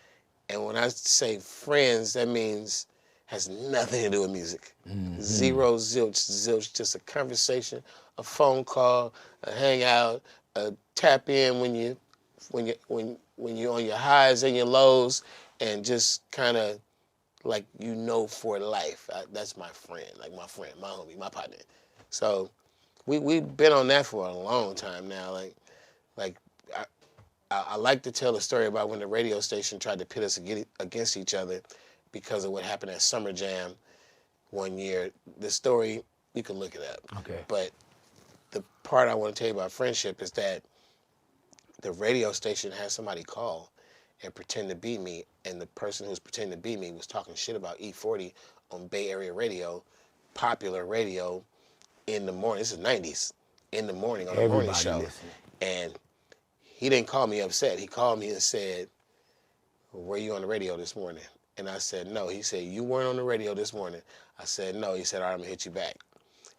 And when I say friends, that means has nothing to do with music. Zero, zilch, just a conversation, a phone call, a hangout, a tap in when you're on your highs and your lows, and just kind of like for life. That's my friend, like my friend, my homie, my partner. So we've been on that for a long time now. Like I like to tell the story about when the radio station tried to pit us against each other because of what happened at Summer Jam one year. The story, you can look it up. Okay. But the part I want to tell you about friendship is that the radio station had somebody call and pretend to be me, and the person who was pretending to be me was talking shit about E40 on Bay Area radio, popular radio, in the morning. This is '90s, in the morning on the morning Everybody show. listening. And he didn't call me upset. He called me and said, "Were you on the radio this morning?" And I said, "No." He said, "You weren't on the radio this morning." I said, "No." He said, "All right, I'm gonna hit you back."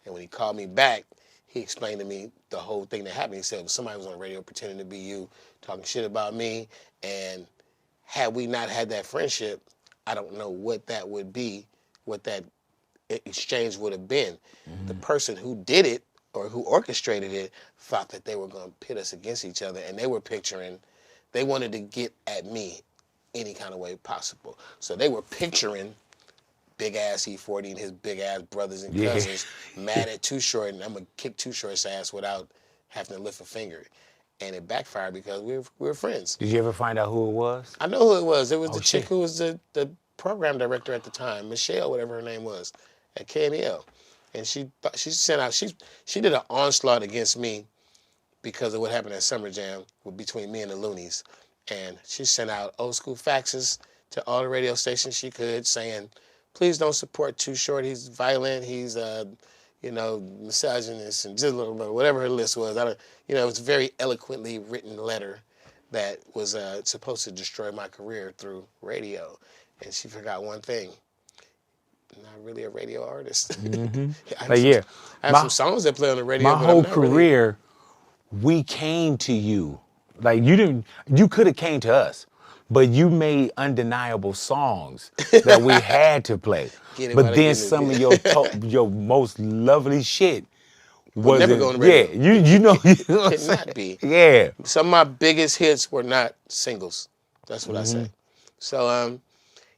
And when he called me back, he explained to me the whole thing that happened. He said, well, somebody was on the radio pretending to be you, talking shit about me. And had we not had that friendship, I don't know what that would be, what that exchange would have been. The person who did it or who orchestrated it thought that they were going to pit us against each other, and they were picturing, they wanted to get at me any kind of way possible. So they were picturing big ass E40 and his big ass brothers and cousins mad at Too Short, and I'm gonna kick Too Short's ass without having to lift a finger. And it backfired because we were friends. Did you ever find out who it was? I know who it was. It was the chick shit. who was the program director at the time, Michelle, whatever her name was, at KMEL. And she sent out, she did an onslaught against me because of what happened at Summer Jam between me and the Loonies. And she sent out old school faxes to all the radio stations she could saying, please don't support Too Short. He's violent. He's, misogynist and just whatever her list was. It was a very eloquently written letter that was supposed to destroy my career through radio. And she forgot one thing. I'm not really a radio artist. I have some songs that play on the radio. My whole career, we came to you. Like you could have came to us. But you made undeniable songs that we had to play. But then some of your most lovely shit was never go on the radio. Yeah, you know Could not be. Yeah. Some of my biggest hits were not singles. That's what I say. So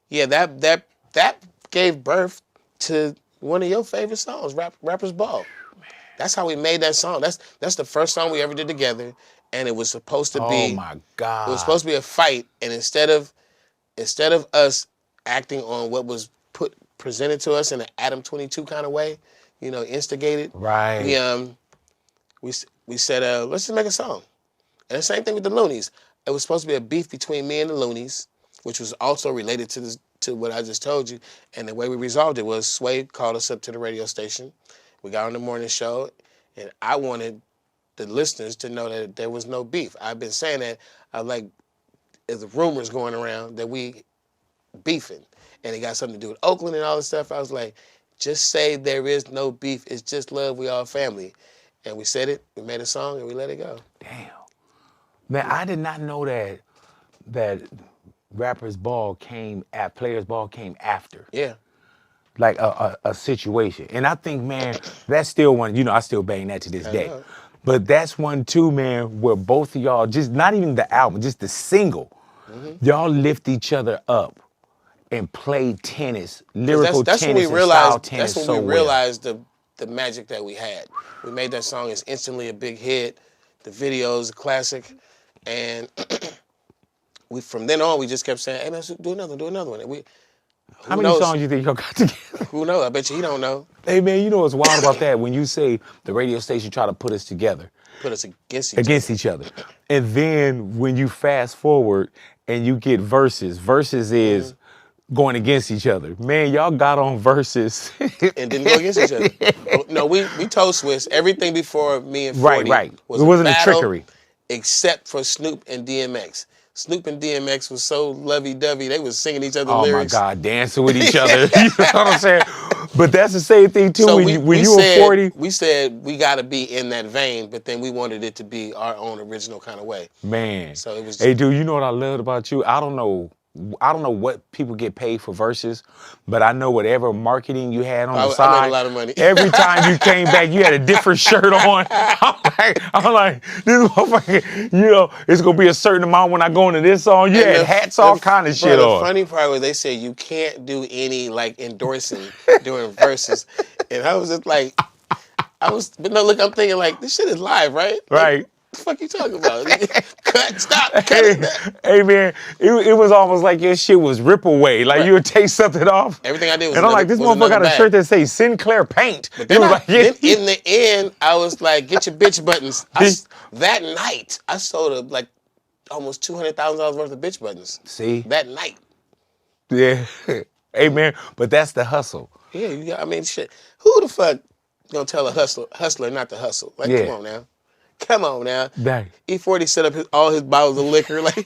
that gave birth to one of your favorite songs, Rapper's Ball. That's how we made that song. That's the first song we ever did together. And it was supposed to be. Oh my God! It was supposed to be a fight, and instead of us acting on what was presented to us in an Adam 22 kind of way, instigated. Right. We said let's just make a song, and the same thing with the Loonies. It was supposed to be a beef between me and the Loonies, which was also related to what I just told you. And the way we resolved it was Sway called us up to the radio station. We got on the morning show, and I wanted the listeners to know that there was no beef. I've been saying that there's rumors going around that we beefing, and it got something to do with Oakland and all this stuff. I was like, just say there is no beef. It's just love. We all family. And we said it, we made a song, and we let it go. Damn. Man, I did not know that Players Ball came after. Yeah. Like a situation. And I think, man, that's still one, I still bang that to this day. But that's one too, man, where both of y'all, just not even the album, just the single, y'all lift each other up and play tennis, lyrical that's tennis, when we realized, style tennis that's when we realized the magic that we had. We made that song, it's instantly a big hit. The video is a classic. And from then on, we just kept saying, hey man, do another one. And How many songs you think y'all got together? Who knows? I bet you he don't know. Hey man, you know what's wild about that? When you say the radio station try to put us together. Put us against each other. And then when you fast forward and you get Versuz is going against each other. Man, y'all got on Versuz. And didn't go against each other. No, we told Swiss everything before me and 40 right. was It wasn't a battle, trickery. Except for Snoop and DMX. Snoop and DMX was so lovey-dovey, they was singing each other's lyrics. Oh my God, dancing with each other. You know what I'm saying? But that's the same thing too. So when you were 40. We said we got to be in that vein, but then we wanted it to be our own original kind of way. Man. So it was. Hey, dude, you know what I loved about you? I don't know what people get paid for Versuz, but I know whatever marketing you had on the side. I made a lot of money. Every time you came back, you had a different shirt on. I'm like, this motherfucker, it's gonna be a certain amount when I go into this song. You had hats, all kind of shit on. The funny part was they said you can't do any endorsing during Versuz, and I was just like, but no, look, I'm thinking this shit is live, right? Right. What the fuck you talking about? cut, stop, cut it. Hey man, it was almost like your shit was rip away. Like Right. you would take something off. Everything I did was And I'm like, this motherfucker another got a shirt bag. that says Sinclair Paint. But It then was like, then in the end, I was like, get your bitch buttons. That night, I sold like almost $200,000 worth of bitch buttons. See? That night. Yeah. Hey man, but that's the hustle. Yeah, I mean, shit. Who the fuck gonna tell a hustler not to hustle? Like, come Yeah. on now. Come on now. Dang. E40 set up all his bottles of liquor. Like,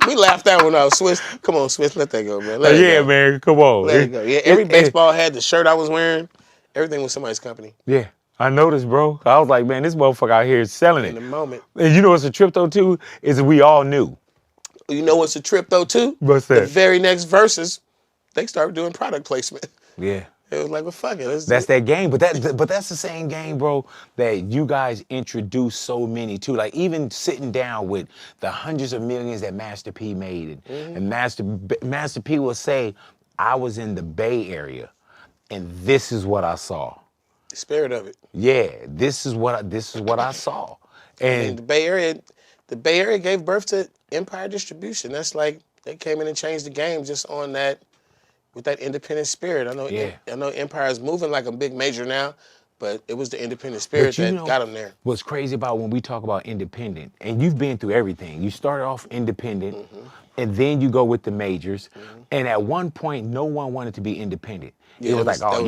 we laughed out when I was Swiss. Come on, Swiss, let that go, man. Let it Yeah, go. man, come on. Let it go. Yeah, every baseball hat, the shirt I was wearing, everything was somebody's company. Yeah, I noticed, bro. I was like, man, this motherfucker out here is selling In it. the moment. And you know what's a trip though too? Is that we all knew. You know what's a trip though too? What's The that? very next Versuz, they started doing product placement. Yeah. It was like, well, fuck it. That's that game, but that's the same game, bro, that you guys introduced so many to. Like even sitting down with the hundreds of millions that Master P made, and Master P will say, "I was in the Bay Area, and this is what I saw." The spirit of it. Yeah, this is what I saw, I mean, and the Bay Area gave birth to Empire Distribution. That's like they came in and changed the game just on that. With that independent spirit. I know Empire is moving like a big major now, but it was the independent spirit that got them there. What's crazy about when we talk about independent, and you've been through everything. You started off independent, and then you go with the majors, and at one point, no one wanted to be independent. Yeah, it was like, oh,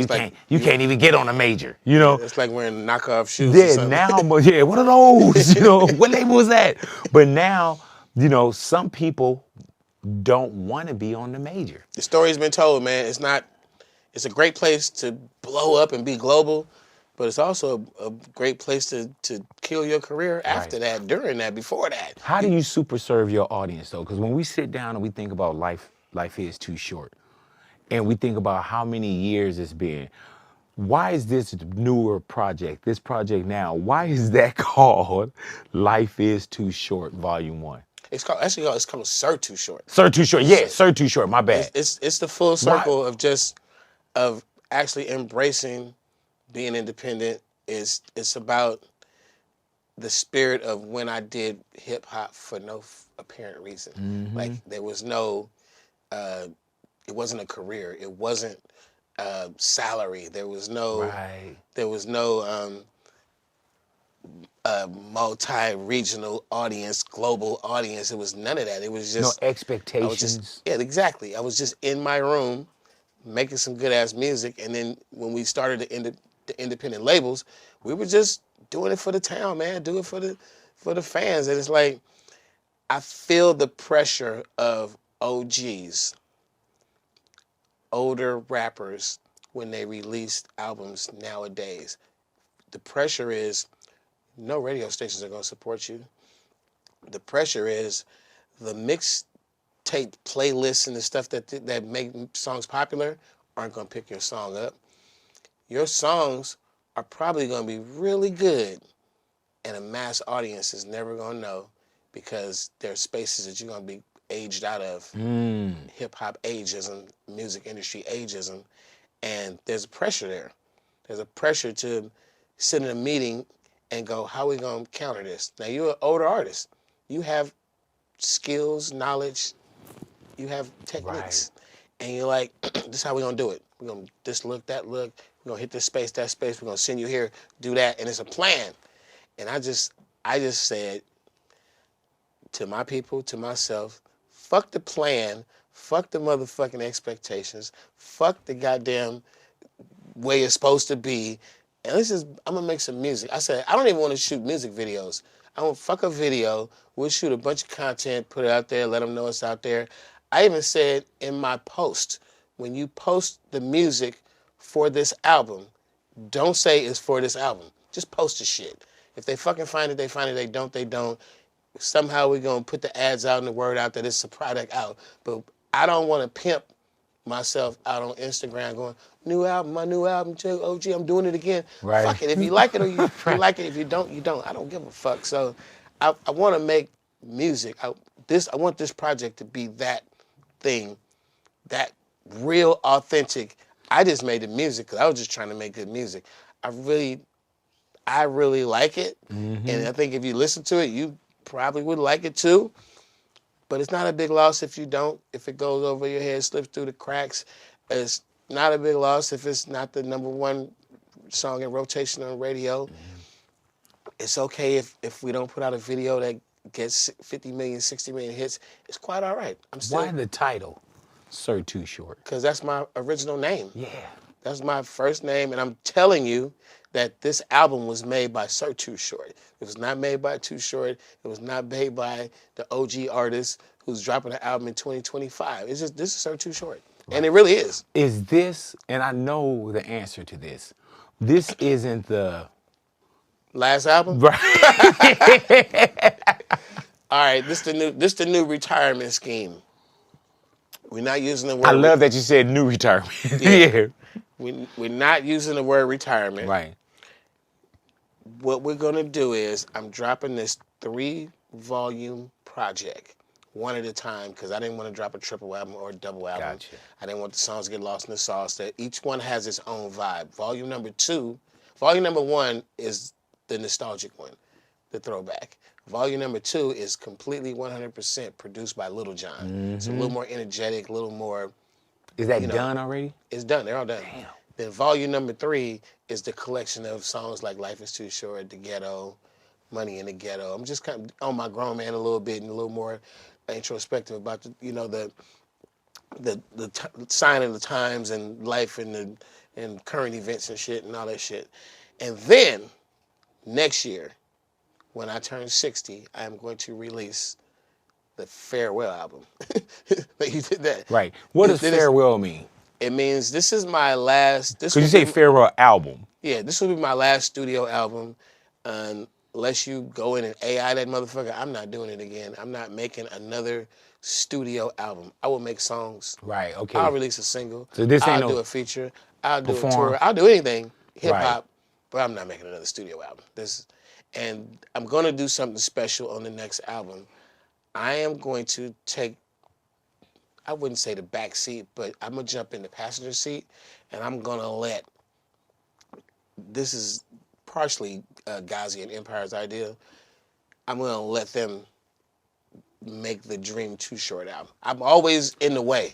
you can't even get on a major, you know? It's like wearing knockoff shoes. Yeah, or something. now, yeah, what are those? You know, what label was that? But now, you know, some people don't want to be on the major. The story's been told, man. It's a great place to blow up and be global, but it's also a great place to kill your career after that, during that, before that. How do you super serve your audience though? Because when we sit down and we think about life is too short, and we think about how many years it's been. Why is this newer project, this project now, why is that called Life is Too Short, Volume 1? It's called Sir Too Short. Sir Too Short, yeah, Sir Too Short, my bad. It's the full circle of actually embracing being independent. It's about the spirit of when I did hip hop for no apparent reason. Like there was no, it wasn't a career. It wasn't salary. There was no, multi-regional audience, global audience. It was none of that. It was just no expectations. Exactly. I was just in my room making some good ass music, and then when we started the independent labels, we were just doing it for the town, man. Do it for the fans. And it's like I feel the pressure of OGs, older rappers, when they release albums nowadays. The pressure is no radio stations are going to support you. The pressure is the mixtape playlists and the stuff that make songs popular aren't going to pick your song up. Your songs are probably going to be really good, and a mass audience is never going to know because there are spaces that you're going to be aged out of. Hip-hop ageism, music industry ageism, and there's a pressure there. There's a pressure to sit in a meeting and go, how are we going to counter this? Now, you're an older artist. You have skills, knowledge, you have techniques. Right. And you're like, this is how we're going to do it. We're going to this look, that look. We're going to hit this space, that space. We're going to send you here, do that. And it's a plan. And I just said to my people, to myself, fuck the plan, fuck the motherfucking expectations, fuck the goddamn way it's supposed to be. And I'm going to make some music. I said, I don't even want to shoot music videos. I don't fuck a video. We'll shoot a bunch of content, put it out there, let them know it's out there. I even said in my post, when you post the music for this album, don't say it's for this album. Just post the shit. If they fucking find it, they find it. They don't, they don't. Somehow we're going to put the ads out and the word out that it's a product out. But I don't want to pimp myself out on Instagram going, my new album, OG, I'm doing it again. Right. Fuck it. If you like it or you like it. If you don't, you don't. I don't give a fuck. So I want to make music. I want this project to be that thing, that real, authentic. I just made the music because I was just trying to make good music. I really like it. And I think if you listen to it, probably would like it too, but it's not a big loss if you don't. If it goes over your head, slips through the cracks, it's not a big loss if it's not the #1 song in rotation on radio. It's okay if we don't put out a video that gets 50 million, 60 million hits. It's quite all right. I'm still, Why the title, Sir Too Short? because that's my original name. Yeah. That's my first name, and I'm telling you that this album was made by Sir Too Short. It was not made by Too Short. It was not made by the OG artist who's dropping an album in 2025. It's just, this is Sir Too Short. Right. And it really is. Is this, and I know the answer to this, this isn't the last album? Right. All right, this the new retirement scheme. We're not using the word. I love that you said new retirement. Yeah. We're not using the word retirement. Right. What we're gonna do is I'm dropping this 3-volume project, one at a time, because I didn't want to drop a triple album or a double album. Gotcha. I didn't want the songs to get lost in the sauce. That each one has its own vibe. Volume number 1 is the nostalgic one, the throwback. Volume number 2 is completely 100% produced by Little John. Mm-hmm. It's a little more energetic, a little more. Is that done already? It's done. They're all done. Damn. Then volume number 3 is the collection of songs like Life is Too Short, The Ghetto, Money in the Ghetto. I'm just kind of on my grown man a little bit and a little more introspective about the sign of the times and life and current events and shit and all that shit. And then next year, when I turn 60, I am going to release the farewell album. Like you did that. Right. What does farewell mean? It means this is my last. Because you say farewell album. Yeah, this will be my last studio album. Unless you go in and AI that motherfucker, I'm not doing it again. I'm not making another studio album. I will make songs. Right, okay. I'll release a single. So this ain't I'll do a feature. I'll do perform. a tour. I'll do anything, hip hop, Right. but I'm not making another studio album. And I'm going to do something special on the next album. I am going to take, I wouldn't say the back seat, but I'm going to jump in the passenger seat, and I'm going to let, this is partially Ghazi and Empire's idea, I'm going to let them make the Dream Too Short album. I'm always in the way.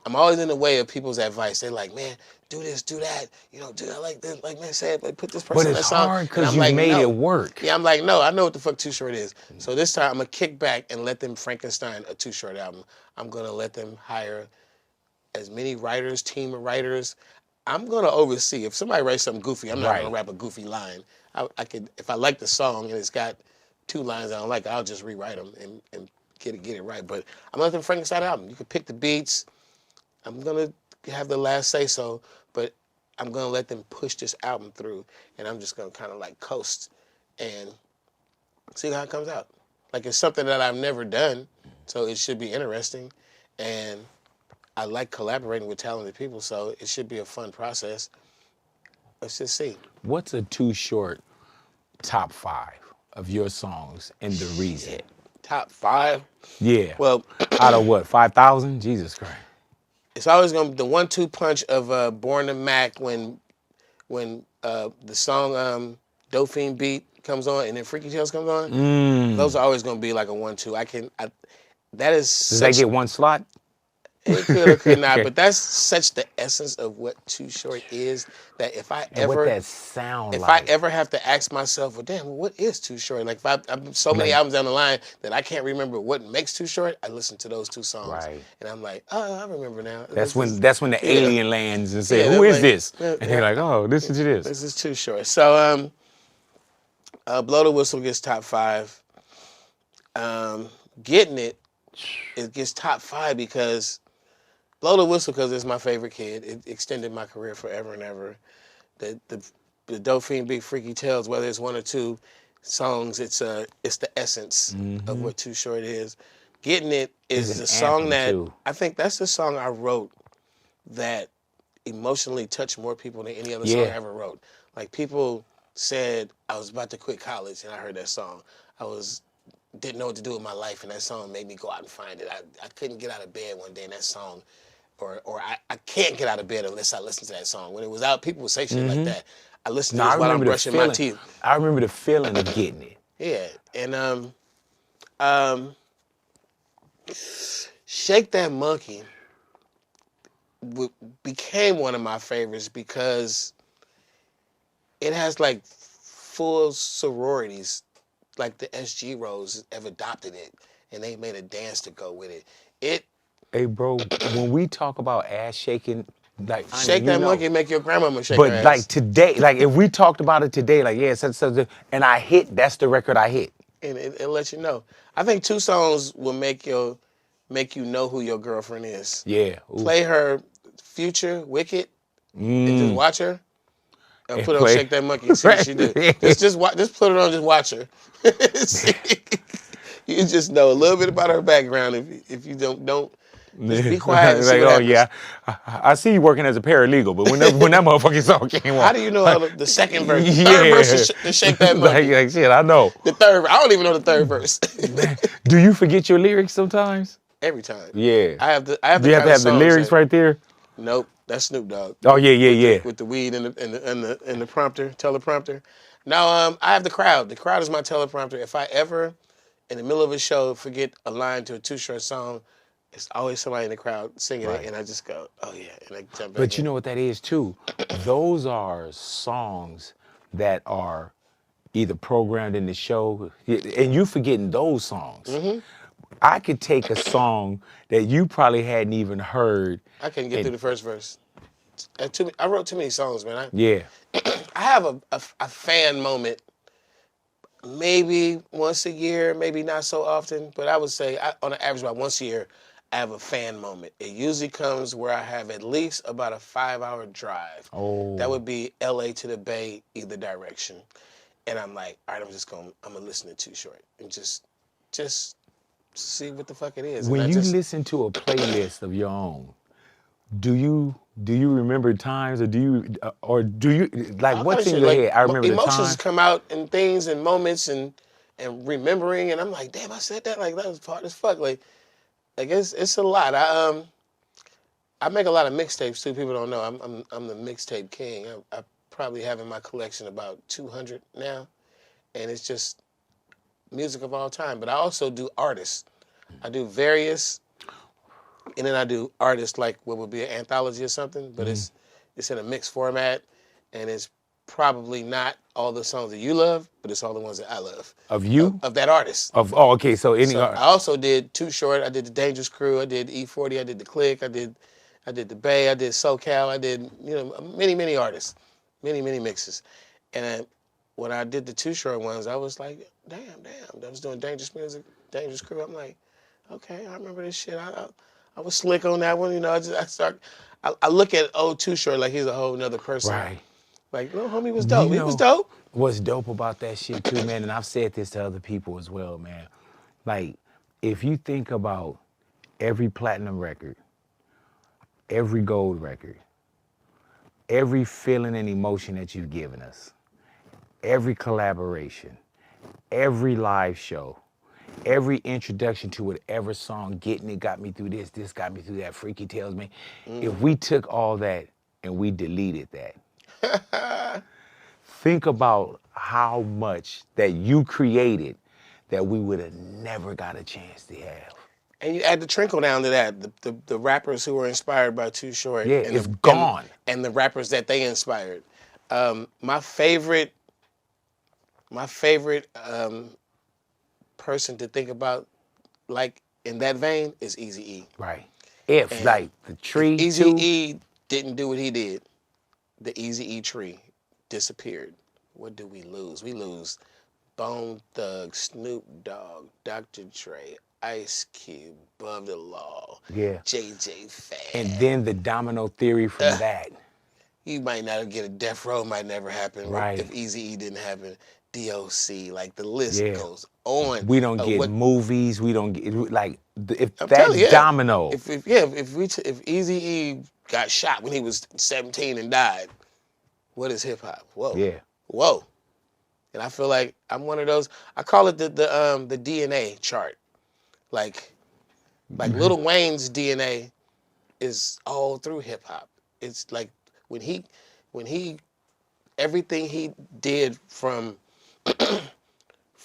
I'm always in the way of people's advice. They're like, man, do this, do that. You know, do that like this. Like, man, say it, like, put this person But on that it's song. hard because you made it work. Yeah, I'm like, no, I know what the fuck Too Short is. So this time I'm going to kick back and let them Frankenstein a Too Short album. I'm going to let them hire as many writers, team of writers. I'm going to oversee. If somebody writes something goofy, I'm not going to rap a goofy line. I could, if I like the song and it's got 2 lines I don't like, I'll just rewrite them and get it right. But I'm going to let them Frankenstein album. You can pick the beats. I'm going to have the last say so, but I'm going to let them push this album through, and I'm just going to kind of like coast and see how it comes out. Like, it's something that I've never done, so it should be interesting, and I like collaborating with talented people, so it should be a fun process. Let's just see. What's a Too Short top 5 of your songs and the reason? Top 5? Yeah. Well, out of what, 5,000? Jesus Christ. It's always going to be the 1-2 punch of Born to Mac when the song Dauphine Beat comes on and then Freaky Tales comes on. Those are always going to be like a 1-2. That is Does that get one slot? It could or could not, but that's such the essence of what Too Short is that if I ever have to ask myself, well, damn, what is Too Short? Like, if I'm so many albums down the line that I can't remember what makes Too Short, I listen to those 2 songs, right. And I'm like, oh, I remember now. That's when the alien lands and says, who is like, this? And they're like, oh, this is it. This is Too Short. So, Blow the Whistle gets top 5. Getting It gets top 5 because Blow the Whistle because it's my favorite kid. It extended my career forever and ever. The Dauphine Beat Freaky Tales, whether it's 1 or 2 songs, it's the essence of what Too Short is. Getting It is the song that I think that's the song I wrote that emotionally touched more people than any other song I ever wrote. Like, people said I was about to quit college and I heard that song. Didn't know what to do with my life, and that song made me go out and find it. I couldn't get out of bed one day, and that song, or I can't get out of bed unless I listen to that song. When it was out, people would say shit like that. I listened to it while I'm brushing my teeth. I remember the feeling of Getting It. Yeah, and Um, Shake That Monkey became one of my favorites because it has like full sororities, like the SG Rose have adopted it, and they made a dance to go with it. It Hey, bro, when we talk about ass shaking, like, I know Shake you That know. Monkey and make your grandmama shake her But like ass. today, like if we talked about it today, like yeah, and I hit, that's the record I hit. And it let you know. I think two songs will make you know who your girlfriend is. Yeah. Ooh. Play her Future Wicked and just Mm. watch her. And And put on play. Shake That Monkey and see what she do. Just put it on, just watch her. See, you just know a little bit about her background. If you don't just be quiet and see Like, what oh happens. yeah, I see you working as a paralegal, but when that motherfucking song came on, How do you know how the second verse, the third verse yeah, to Shake That Monkey? like shit, I know. The third, I don't even know the third verse. Man, do you forget your lyrics sometimes? Every time. Yeah. I have Do the you have kind to of have the songs lyrics that right there? nope, that's Snoop Dogg. Oh yeah, yeah, yeah. With the weed and the prompter, teleprompter. Now I have the crowd. The crowd is my teleprompter. If I ever in the middle of a show forget a line to a Too Short song, it's always somebody in the crowd singing it, Right. and I just go, oh yeah, and I jump back But you in. know what that is too? Those are songs that are either programmed in the show, and you forgetting those songs. Mm-hmm. I could take a song that you probably hadn't even heard, I couldn't get through and the first verse. I wrote too many songs, man. yeah, I have a fan moment maybe once a year, maybe not so often, but I would say on an average about once a year, I have a fan moment. It usually comes where I have at least about a 5-hour drive. That oh, would be LA to the Bay, either direction. And I'm like, all right, I'm gonna listen to Too Short and just see what the fuck it is. And when I you just, listen to a playlist of your own, do you remember times, or do you like all kind what's of in shit, your like head? I remember the emotions time. come out and things and moments and remembering, and I'm like, damn, I said that, like that was hard as fuck. Like it's a lot. I make a lot of mixtapes too. People don't know. I'm the mixtape king. I probably have in my collection about 200 now, and it's just music of all time. But I also do artists. I do various, and then I do artists like what would be an anthology or something. But it's in a mixed format, and it's probably not all the songs that you love, but it's all the ones that I love Of you? of that artist. Oh, okay. So So I also did Too Short. I did the Dangerous Crew. I did E40. I did the Click. I did the Bay. I did SoCal. I did many artists, many mixes. And when I did the Too Short ones, I was like, damn. I was doing Dangerous Music, Dangerous Crew. I'm like, okay, I remember this shit. I was slick on that one. I look at old Too Short like he's a whole nother person. right. Like, little homie was You dope. He was know dope. what's dope about that shit too, man, and I've said this to other people as well, man. Like, if you think about every platinum record, every gold record, every feeling and emotion that you've given us, every collaboration, every live show, every introduction to whatever song, Getting It got me through this got me through that, Freaky Tales, man. If we took all that and we deleted that, think about how much that you created that we would have never got a chance to have. And you add the trickle down to that, the rappers who were inspired by Too Short, Yeah, and it's gone. and the rappers that they inspired. My favorite person to think about, like in that vein, is Eazy-E. Right. If And like the if tree too. Eazy-E didn't do what he did, the Eazy-E tree disappeared. What do we lose? We lose Bone Thug, Snoop Dogg, Dr. Dre, Ice Cube, Above the Law, Yeah. JJ Fad. And then the domino theory from that. You might not get a Death Row, might never happen Right. if Eazy-E didn't happen. DOC, like the list Yeah. goes on. We don't get What movies. We don't get like if I'm that telling you, yeah. domino. If Eazy-E got shot when he was 17 and died, what is hip hop? Yeah. Whoa. And I feel like I'm one of those. I call it the DNA chart. Like Lil Wayne's DNA is all through hip hop. It's like when he everything he did from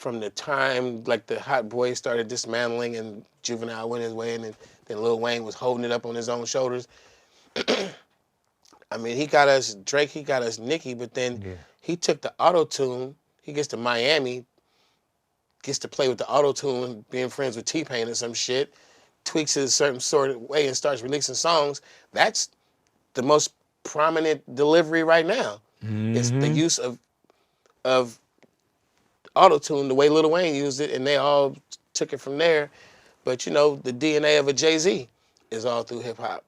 from the time like the Hot Boys started dismantling and Juvenile went his way, and then Lil Wayne was holding it up on his own shoulders. I mean, he got us Drake, he got us Nicki, but then he took the auto-tune. He gets to Miami, gets to play with the auto-tune, being friends with T-Pain or some shit, tweaks it a certain sort of way and starts releasing songs. That's the most prominent delivery right now. It's the use of auto-tune, the way Lil Wayne used it, and they all took it from there. But, you know, the DNA of a Jay-Z is all through hip-hop.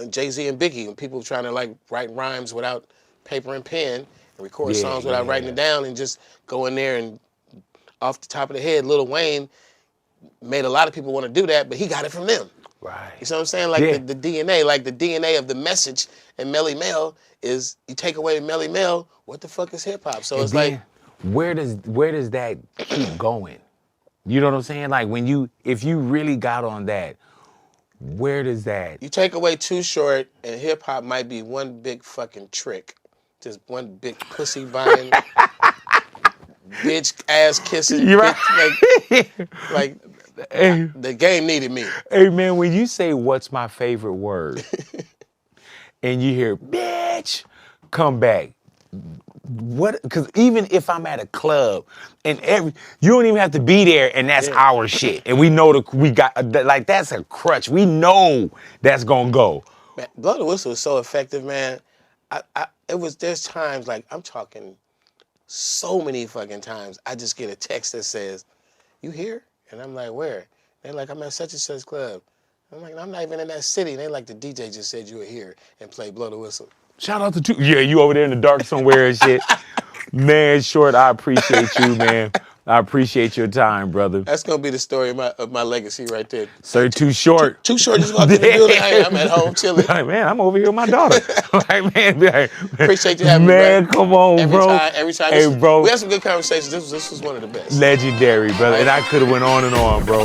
Jay-Z and Biggie, when people trying to, like, write rhymes without paper and pen and record songs without writing it down and just go in there and off the top of the head, Lil Wayne made a lot of people want to do that, but he got it from them. Right. You see what I'm saying? Like the DNA, like the DNA of the message in Melly Mel is, you take away Melly Mel, what the fuck is hip-hop? So and it's then, like, where does that keep going? You know what I'm saying? Like if you really got on that, where does that? you take away Too Short, and hip-hop might be one big fucking trick. Just one big pussy buying, bitch ass kissing. You right? Like Hey, the game needed me. hey man, when you say what's my favorite word, and you hear bitch, come back. What? Because even if I'm at a club and you don't even have to be there, and that's our shit, and we know we got like that's a crutch. We know that's gonna go. Man, Blow the Whistle was so effective, man. There's times, like, I'm talking so many fucking times, I just get a text that says, you here? And I'm like, where? They're like, I'm at such and such club. I'm like, I'm not even in that city. And they like, the DJ just said you were here and played Blow the Whistle. Shout out to you over there in the dark somewhere and shit. Man, Short, I appreciate you, man. I appreciate your time, brother. That's gonna be the story of my legacy right there. Sir, Too Short. Too Short just walked in the building. Hey, I'm at home chilling. Like, man, I'm over here with my daughter. Like, man, Appreciate you having me, man, come on, bro. Every time. Hey, bro. We had some good conversations. This was one of the best. Legendary, brother. And I could have went on and on, bro.